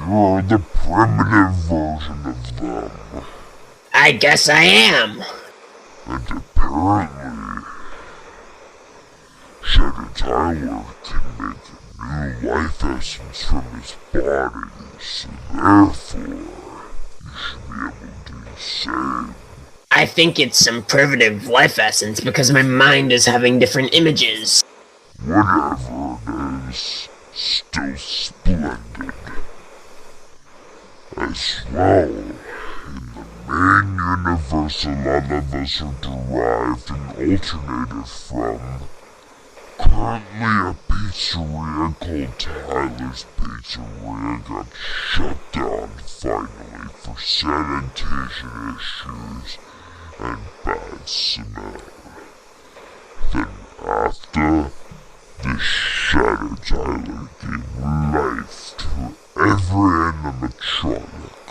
you're the primitive version of them. I guess I am. And apparently, Shadow Tyler can make new life essence from his body, so therefore, you should be able to do the same. I think it's some primitive life essence because my mind is having different images. Whatever it is, still splendid. As well, in the main universe a lot of us are derived and alternated from. Currently a pizzeria called Tyler's Pizzeria got shut down finally for sanitation issues and bad smell. Then after, this Shadow Tyler gave life to every animatronic.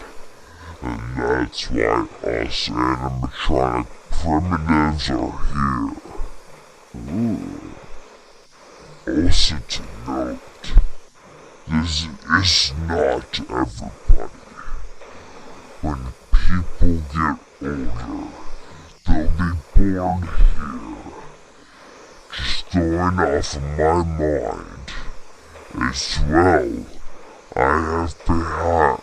And that's why us animatronic primitives are here. Ooh. Also to note, this is not everybody. When people get older, they'll be born here. Just going off of my mind. As well, I have behind...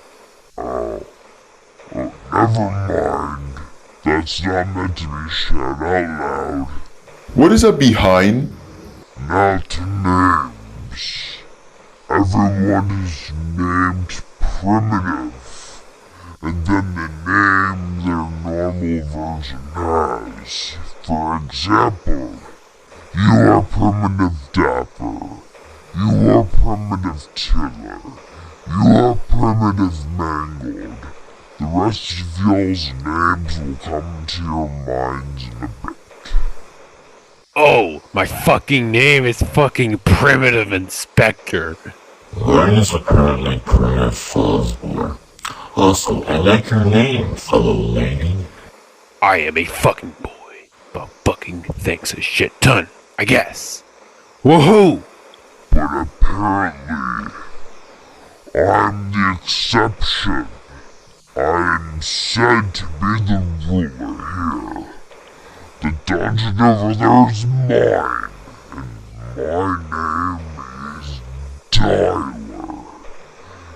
never mind. That's not meant to be said out loud. What is a behind? Now to names. Everyone is named Primitive, and then the name their normal version has. For example, you are Primitive Dapper, you are Primitive Tiller, you are Primitive Mangled. The rest of y'all's names will come to your minds in a bit. Oh, my fucking name is fucking Primitive Inspector. Mine is apparently Primitive Fuzzboy. Also, I like your name, fellow lady. I am a fucking boy, but fucking thanks a shit ton, I guess. Woohoo! But apparently, I'm the exception. I'm said to be the ruler here. The dungeon over there is mine, and my name is Tyler.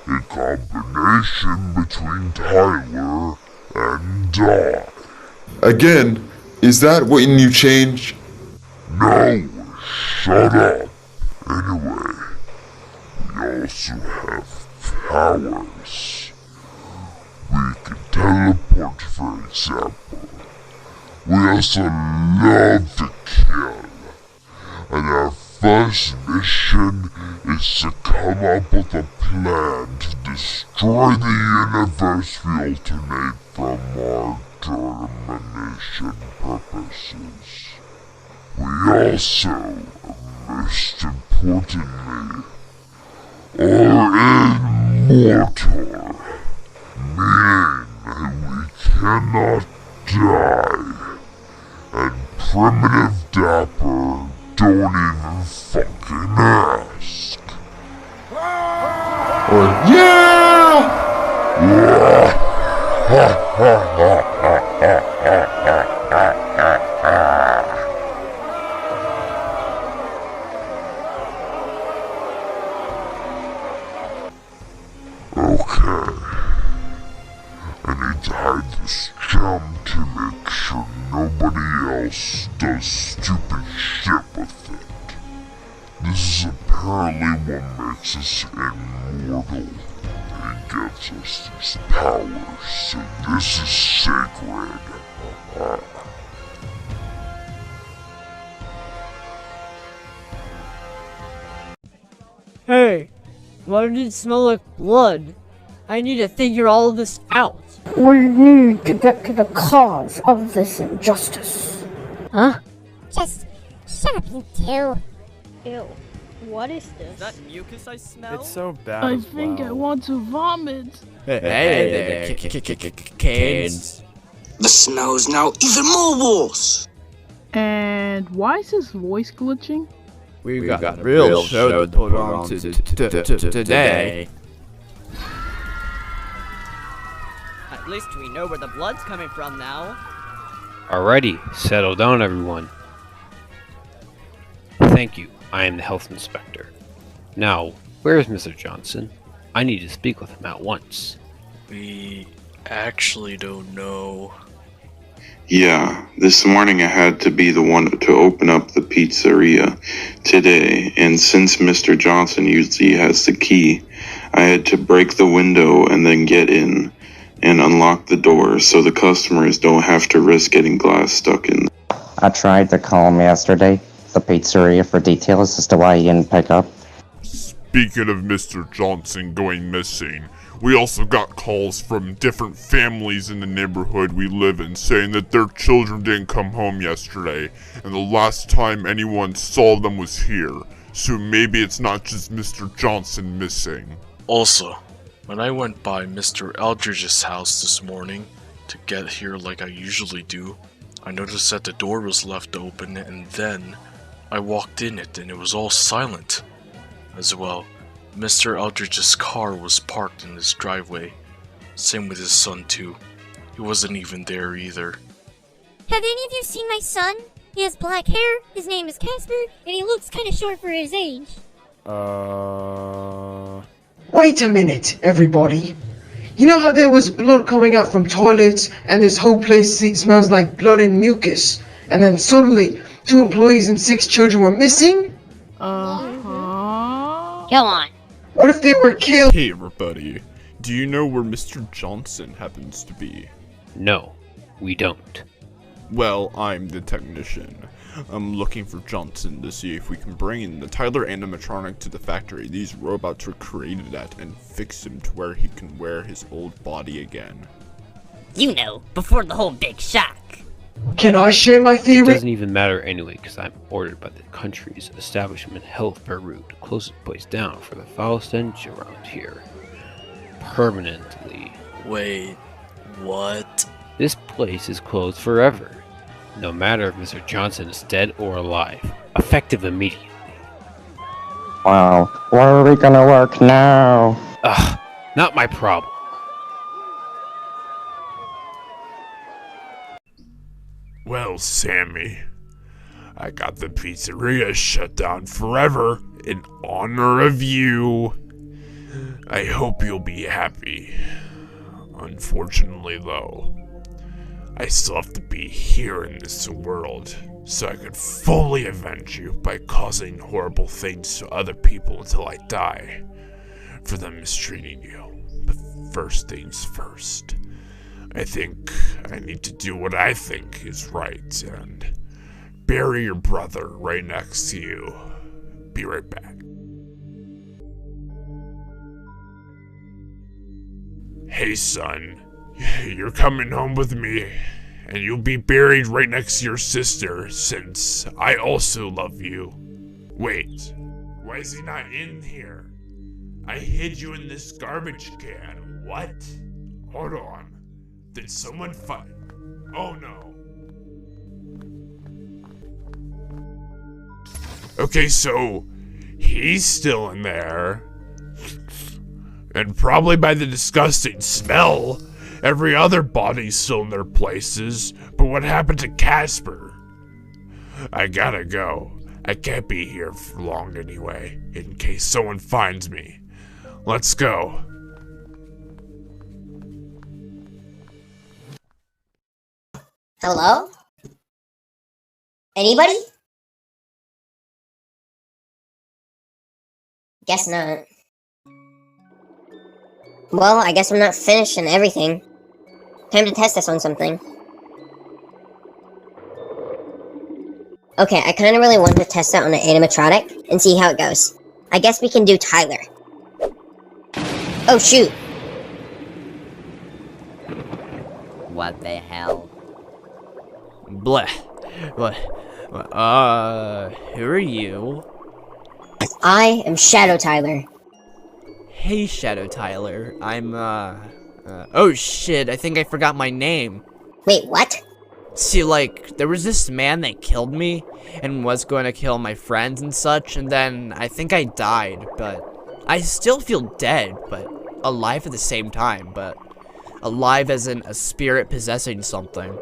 A combination between Tyler and Die. Again, is that when you change? No, shut up. Anyway, we also have powers. We can teleport, for example. We also love to kill. And our first mission is to come up with a plan to destroy the universe we alternate from our termination purposes. We also, most importantly, are immortal. cannot die. And Primitive Dapper don't even fucking ask. Or yeah! Okay. I need to hide this gem to make sure nobody else does stupid shit with it. This is apparently what makes us immortal and gives us these powers, so this is sacred. Hey, why did it smell like blood? I need to figure all of this out. We need to get to the cause of this injustice. Huh? Just shut up, you two. Ew. What is this? Is that mucus I smell? It's so bad. I think I want to vomit. Hey there, kids. The smell's now even more worse. And why is his voice glitching? We've got a real show to put on today. At least we know where the blood's coming from now. Alrighty, settle down everyone. Thank you, I am the health inspector. Now, where is Mr. Johnson? I need to speak with him at once. We actually don't know. Yeah, this morning I had to be the one to open up the pizzeria today, and since Mr. Johnson usually has the key, I had to break the window and then get in and unlock the door so the customers don't have to risk getting glass stuck in. I tried to call him yesterday, the pizzeria, for details as to why he didn't pick up. Speaking of Mr. Johnson going missing, we also got calls from different families in the neighborhood we live in saying that their children didn't come home yesterday, and the last time anyone saw them was here. So maybe it's not just Mr. Johnson missing. Also, when I went by Mr. Eldridge's house this morning to get here like I usually do, I noticed that the door was left open, and then I walked in it and it was all silent. As well, Mr. Eldridge's car was parked in his driveway. Same with his son too. He wasn't even there either. Have any of you seen my son? He has black hair, his name is Casper, and he looks kinda short for his age. Wait a minute, everybody. You know how there was blood coming out from toilets and this whole place smells like blood and mucus, and then suddenly 2 employees and 6 children were missing? Go on. What if they were killed? Hey everybody, do you know where Mr. Johnson happens to be? No, we don't. Well, I'm the technician. I'm looking for Johnson to see if we can bring in the Tyler animatronic to the factory these robots were created at and fix him to where he can wear his old body again. You know, before the whole big shock. Can I share my It theory? doesn't even matter anyway because I'm ordered by the country's Establishment Health Bureau to close the place down for the foul stench around here. Permanently. Wait, what? This place is closed forever. No matter if Mr. Johnson is dead or alive. Effective immediately. Wow, where are we gonna work now? Ugh, not my problem. Well, Sammy, I got the pizzeria shut down forever in honor of you. I hope you'll be happy. Unfortunately, though, I still have to be here in this world so I could fully avenge you by causing horrible things to other people until I die for them mistreating you. But first things first, I think I need to do what I think is right and bury your brother right next to you. Be right back. Hey son, you're coming home with me, and you'll be buried right next to your sister, since I also love you. Wait, why is he not in here? I hid you in this garbage can. What? Hold on. Did someone fight? Oh no. Okay, so he's still in there. And probably by the disgusting smell, every other body's still in their places. But what happened to Casper? I gotta go. I can't be here for long anyway, in case someone finds me. Let's go. Hello? Anybody? Guess not. Well, I guess I'm not finished and everything. Time to test this on something. Okay, I kinda really wanted to test out on an animatronic and see how it goes. I guess we can do Tyler. Oh shoot! What the hell? Bleh. What? Who are you? I am Shadow Tyler. Hey, Shadow Tyler. I'm, oh shit, I think I forgot my name. Wait, what? See, like, there was this man that killed me and was going to kill my friends and such, and then I think I died, but I still feel dead, but alive at the same time, but alive as in a spirit possessing something.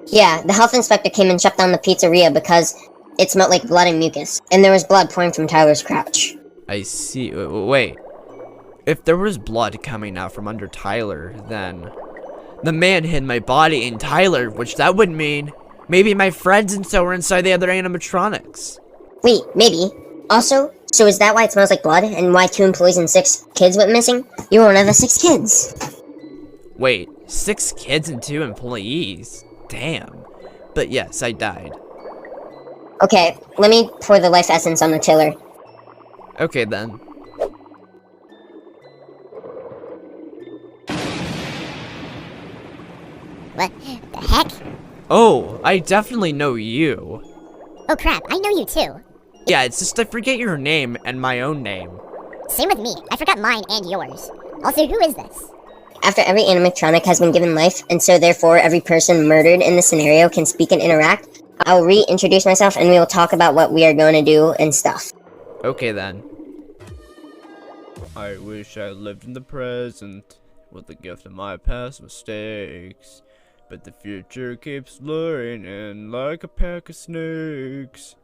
Yeah, the health inspector came and shut down the pizzeria because it smelled like blood and mucus, and there was blood pouring from Tyler's crotch. I see. Wait. If there was blood coming out from under Tyler, then the man hid my body in Tyler, which that would mean maybe my friends and so were inside the other animatronics. Wait, maybe. Also, so is that why it smells like blood, and why 2 employees and 6 kids went missing? You were one of the 6 kids. Wait, 6 kids and 2 employees? Damn. But yes, I died. Okay, let me pour the life essence on the tiller. Okay then. What the heck? Oh, I definitely know you. Oh crap, I know you too. Yeah, it's just I forget your name and my own name. Same with me, I forgot mine and yours. Also, who is this? After every animatronic has been given life, and so therefore every person murdered in the scenario can speak and interact, I'll reintroduce myself and we will talk about what we are going to do and stuff. Okay then. I wish I lived in the present with the gift of my past mistakes. But the future keeps luring in like a pack of snakes.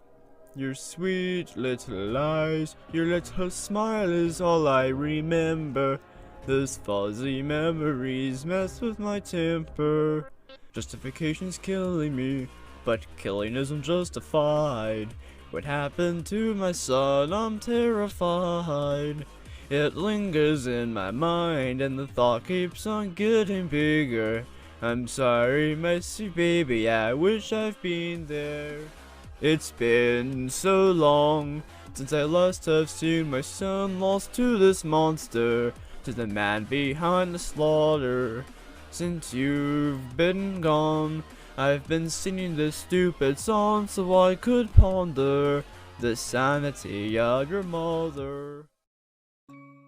Your sweet little lies, your little smile is all I remember. Those fuzzy memories mess with my temper. Justification's killing me, but killing isn't justified. What happened to my son? I'm terrified. It lingers in my mind and the thought keeps on getting bigger. I'm sorry, messy baby, I wish I've been there. It's been so long since I last have seen my son lost to this monster, to the man behind the slaughter. Since you've been gone, I've been singing this stupid song so I could ponder the sanity of your mother.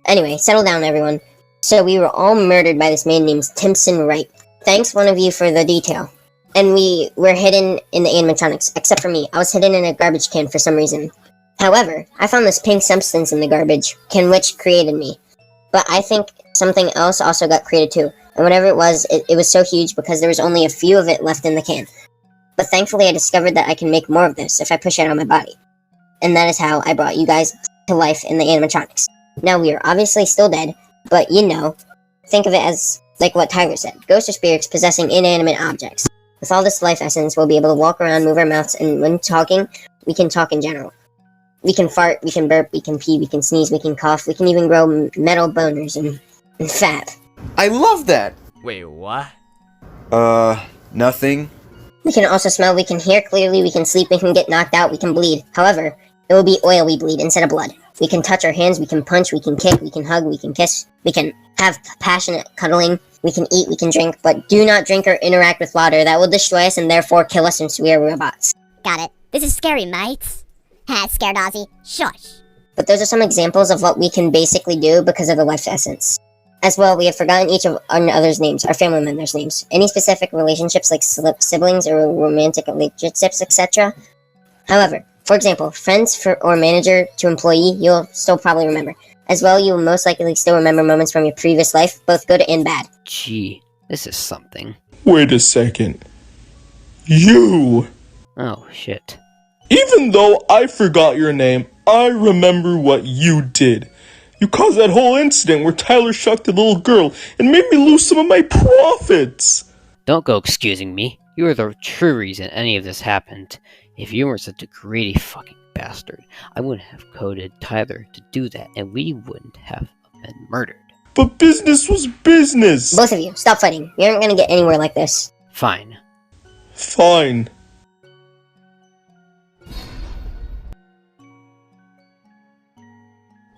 Anyway, settle down everyone. So we were all murdered by this man named Timson Wright. Thanks one of you for the detail. And we were hidden in the animatronics, except for me. I was hidden in a garbage can for some reason. However, I found this pink substance in the garbage can which created me. But I think something else also got created too. And whatever it was so huge because there was only a few of it left in the can. But thankfully I discovered that I can make more of this if I push it on my body. And that is how I brought you guys to life in the animatronics. Now we are obviously still dead, but you know, think of it as like what Tyler said, ghosts or spirits possessing inanimate objects. With all this life essence, we'll be able to walk around, move our mouths, and when talking, we can talk in general. We can fart, we can burp, we can pee, we can sneeze, we can cough, we can even grow metal boners and fat. I love that! Wait, what? Nothing. We can also smell, we can hear clearly, we can sleep, we can get knocked out, we can bleed. However, it will be oil we bleed instead of blood. We can touch our hands, we can punch, we can kick, we can hug, we can kiss, we can have passionate cuddling, we can eat, we can drink, but do not drink or interact with water. That will destroy us and therefore kill us since we are robots. Got it. This is scary, mates. Ha, scared Ozzy. Shush. But those are some examples of what we can basically do because of the life essence. As well, we have forgotten each of our others' names, our family members' names. Any specific relationships like siblings or romantic relationships, etc. However, for example, friends or manager to employee, you'll still probably remember. As well, you will most likely still remember moments from your previous life, both good and bad. Gee, this is something. Wait a second. You! Oh, shit. Even though I forgot your name, I remember what you did. You caused that whole incident where Tyler shocked the little girl and made me lose some of my profits. Don't go excusing me. You are the true reason any of this happened. If you weren't such a greedy fucking bastard, I wouldn't have coded Tyler to do that, and we wouldn't have been murdered. But business was business! Both of you, stop fighting. You aren't gonna get anywhere like this. Fine. Fine.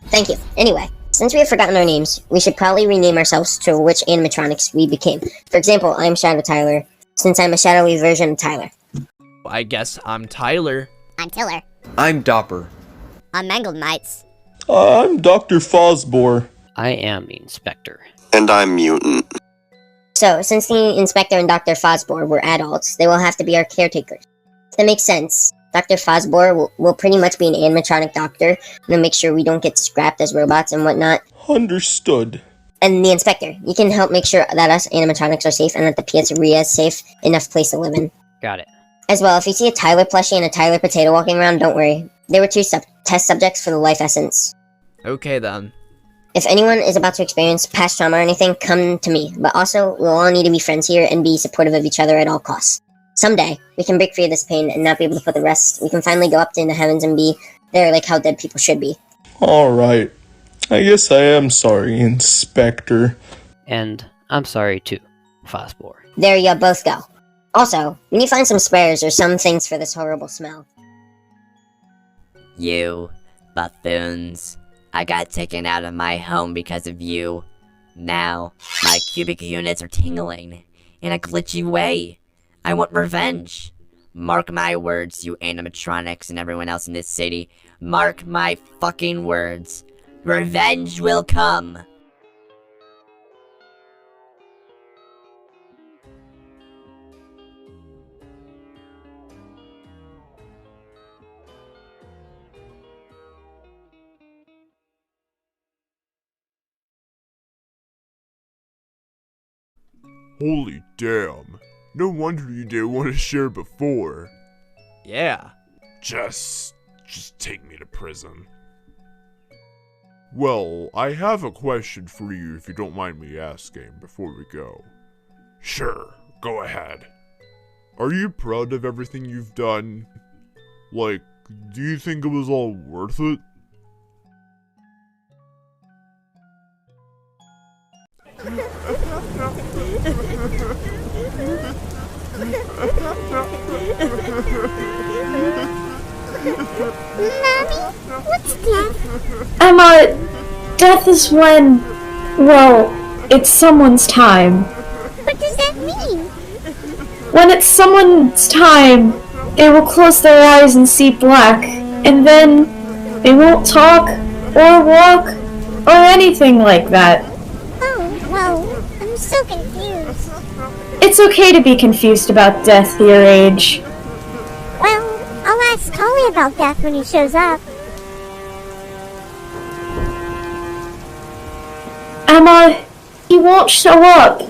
Thank you. Anyway, since we have forgotten our names, we should probably rename ourselves to which animatronics we became. For example, I'm Shadow Tyler, since I'm a shadowy version of Tyler. I guess I'm Tyler. I'm Tiller. I'm Dopper. I'm Mangled Mites. I'm Dr. Fosbor. I am the Inspector. And I'm Mutant. So, since the Inspector and Dr. Fosbor were adults, they will have to be our caretakers. That makes sense. Dr. Fosbor will pretty much be an animatronic doctor, to make sure we don't get scrapped as robots and whatnot. Understood. And the Inspector, you can help make sure that us animatronics are safe and that the pizzeria is safe enough place to live in. Got it. As well, if you see a Tyler plushie and a Tyler potato walking around, don't worry. They were two test subjects for the life essence. Okay then. If anyone is about to experience past trauma or anything, come to me. But also, we'll all need to be friends here and be supportive of each other at all costs. Someday, we can break free of this pain and not be able to put the rest. We can finally go up into the heavens and be there like how dead people should be. Alright. I guess I am sorry, Inspector. And I'm sorry too, Fosbor. There you both go. Also, we need to find some spares or some things for this horrible smell. You buffoons. I got taken out of my home because of you. Now, my cubic units are tingling in a glitchy way. I want revenge. Mark my words, you animatronics and everyone else in this city. Mark my fucking words. Revenge will come. Holy damn. No wonder you didn't want to share before. Yeah. Just take me to prison. Well, I have a question for you if you don't mind me asking before we go. Sure, go ahead. Are you proud of everything you've done? Like, do you think it was all worth it? Mommy, what's death? Emma, death is when, well, it's someone's time. What does that mean? When it's someone's time, they will close their eyes and see black, and then they won't talk, or walk, or anything like that. Oh, well, I'm so confused. It's okay to be confused about death your age. Well, I'll ask Collie about death when he shows up. Emma, he won't show up.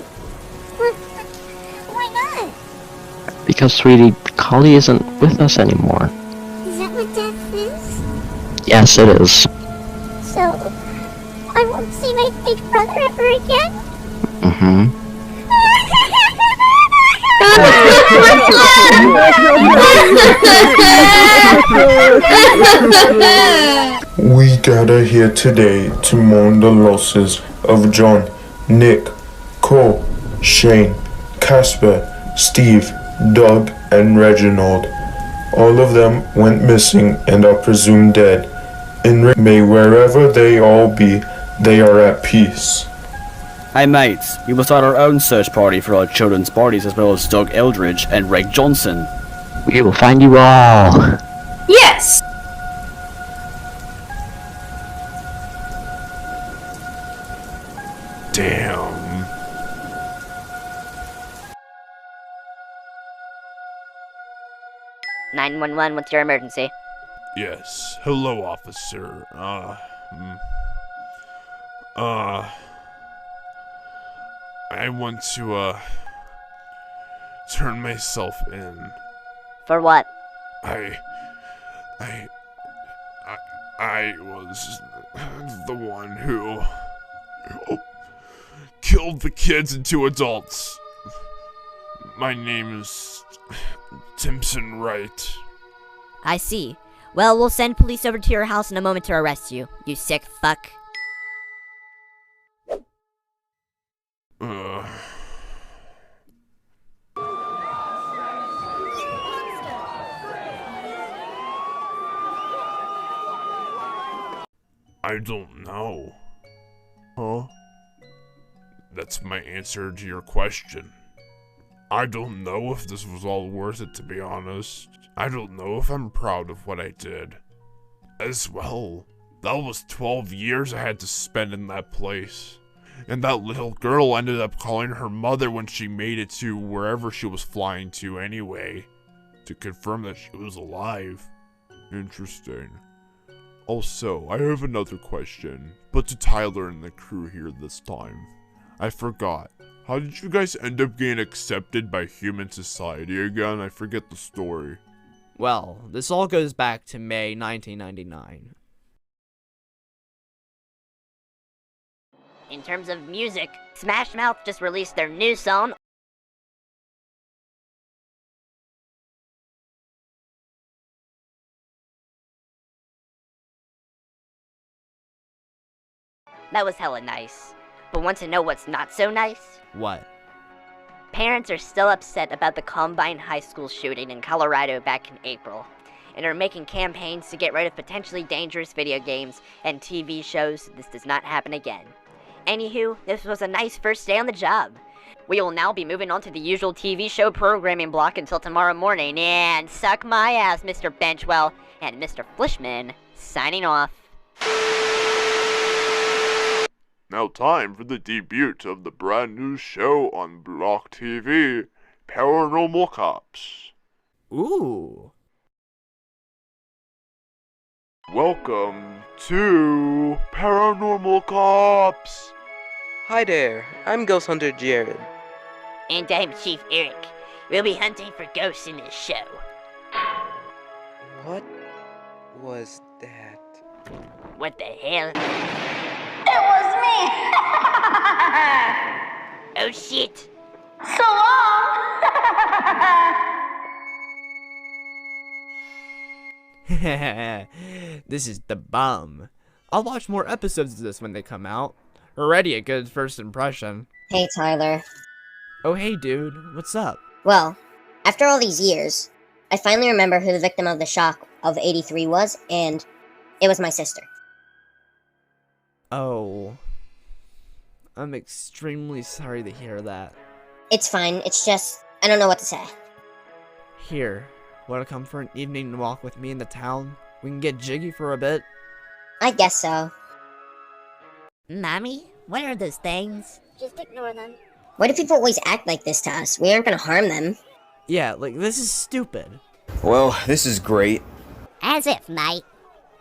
Why not? Because, sweetie, Collie isn't with us anymore. Is that what death is? Yes, it is. So, I won't see my big brother ever again? Mm-hmm. We gather here today to mourn the losses of John, Nick, Cole, Shane, Casper, Steve, Doug, and Reginald. All of them went missing and are presumed dead. May wherever they all be, they are at peace. Hey mates, we will start our own search party for our children's bodies as well as Doug Eldridge and Ray Johnson. We will find you all. Yes! 911, what's your emergency? Yes. Hello, officer. I want to, turn myself in. For what? I was the one who killed the kids and 2 adults. My name is Timson Wright. I see. Well, we'll send police over to your house in a moment to arrest you, you sick fuck. I don't know. Huh? That's my answer to your question. I don't know if this was all worth it, to be honest. I don't know if I'm proud of what I did. As well, that was 12 years I had to spend in that place. And that little girl ended up calling her mother when she made it to wherever she was flying to anyway, to confirm that she was alive. Interesting. Also, I have another question, but to Tyler and the crew here this time. I forgot. How did you guys end up getting accepted by human society again? I forget the story. Well, this all goes back to May 1999. In terms of music, Smash Mouth just released their new song. That was hella nice. But want to know what's not so nice? What? Parents are still upset about the Columbine High School shooting in Colorado back in April, and are making campaigns to get rid of potentially dangerous video games and TV shows so this does not happen again. Anywho, this was a nice first day on the job. We will now be moving on to the usual TV show programming block until tomorrow morning, and suck my ass, Mr. Benchwell and Mr. Flishman, signing off. Now time for the debut of the brand new show on Block TV, Paranormal Cops. Ooh. Welcome to Paranormal Cops. Hi there, I'm Ghost Hunter Jared. And I'm Chief Eric. We'll be hunting for ghosts in this show. What was that? What the hell? It was me! Oh shit! So long! This is the bomb. I'll watch more episodes of this when they come out. Already a good first impression. Hey, Tyler. Oh, hey, dude. What's up? Well, after all these years, I finally remember who the victim of the shock of 83 was, and it was my sister. Oh. I'm extremely sorry to hear that. It's fine, it's just, I don't know what to say. Here, wanna come for an evening walk with me in the town? We can get jiggy for a bit. I guess so. Mommy, what are those things? Just ignore them. Why do people always act like this to us? We aren't gonna harm them. Yeah, like, this is stupid. Well, this is great. As if, mate.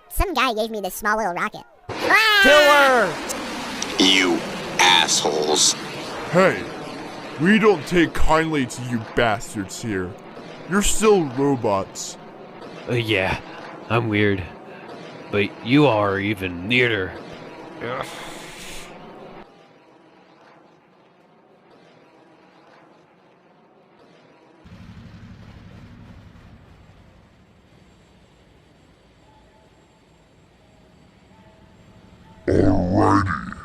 Some guy gave me this small little rocket. Killer! You assholes. Hey, we don't take kindly to you bastards here. You're still robots. Yeah, I'm weird. But you are even weirder. Ugh. Alrighty.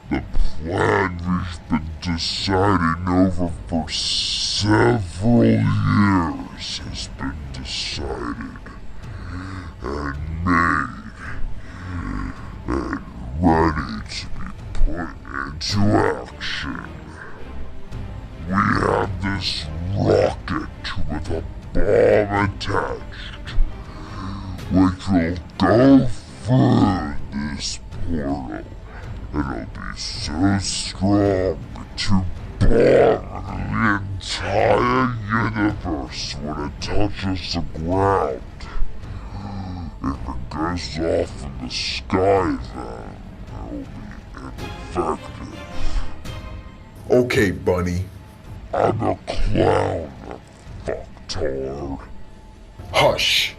The plan we've been deciding over for several years has been decided and made and ready to be put into action. We have this rocket with a bomb attached, which will go through this portal. It'll be so strong to bomb the entire universe when a touches the ground. If it goes off in the sky, then it'll be ineffective. Okay, Bunny. I'm a clown, fucktard. Hush.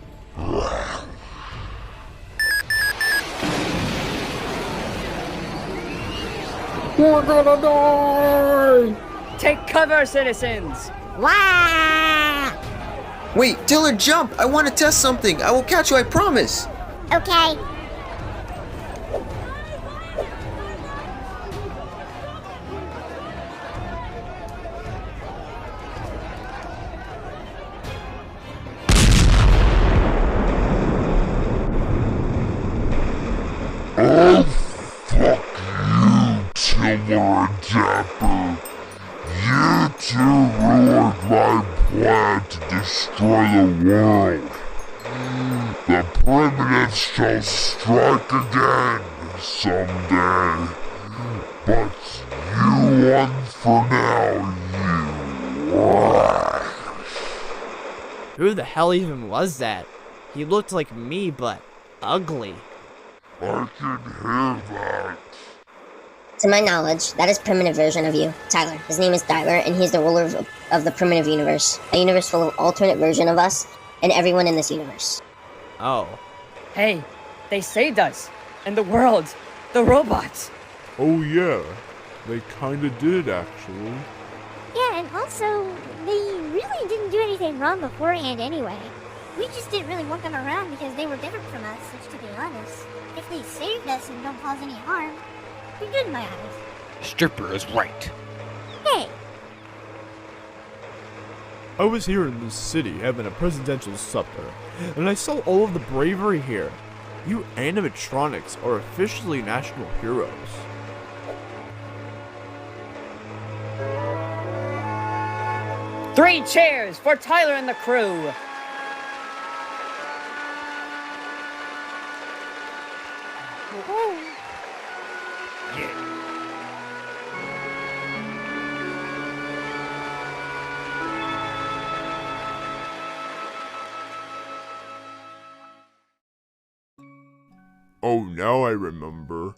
We're gonna die! Take cover, citizens! Wah! Wait, Tiller, jump! I want to test something! I will catch you, I promise! Okay. Oh, fuck you, Tiller and Dapper. You two ruined my plan to destroy the world. The primitives shall strike again someday. But you won for now, you. Who the hell even was that? He looked like me, but ugly. I can hear that. To my knowledge, that is primitive version of you, Tyler. His name is Tyler, and he's the ruler of the primitive universe. A universe full of alternate version of us, and everyone in this universe. Oh. Hey, they saved us. And the world. The robots. Oh yeah, they kinda did actually. Yeah, and also, they really didn't do anything wrong beforehand anyway. We just didn't really want them around because they were different from us, which to be honest, if they saved us and don't cause any harm, they're good in my eyes. Stripper is right. Hey! I was here in this city having a presidential supper, and I saw all of the bravery here. You animatronics are officially national heroes. Three cheers for Tyler and the crew. Oh, now I remember.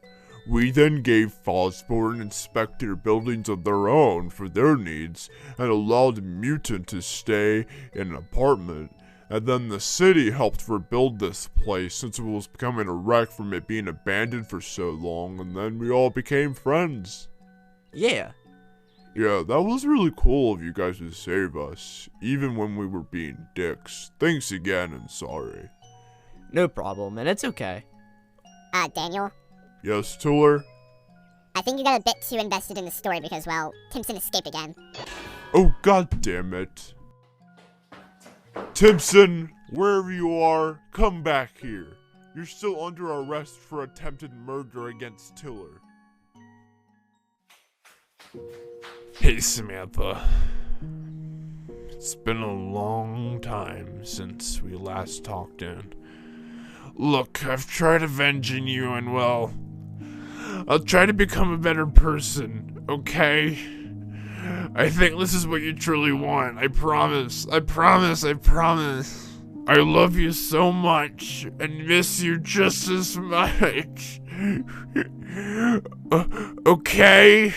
We then gave Phosphor and Inspector buildings of their own for their needs, and allowed Mutant to stay in an apartment. And then the city helped rebuild this place since it was becoming a wreck from it being abandoned for so long, and then we all became friends. Yeah. Yeah, that was really cool of you guys to save us, even when we were being dicks. Thanks again, and sorry. No problem, and it's okay. Daniel? Yes, Tiller? I think you got a bit too invested in the story because, well, Timson escaped again. Oh, god damn it. Timson, wherever you are, come back here. You're still under arrest for attempted murder against Tiller. Hey, Samantha. It's been a long time since we last talked in. Look, I've tried avenging you, and well, I'll try to become a better person, okay? I think this is what you truly want. I promise. I promise. I promise. I love you so much and miss you just as much. Okay?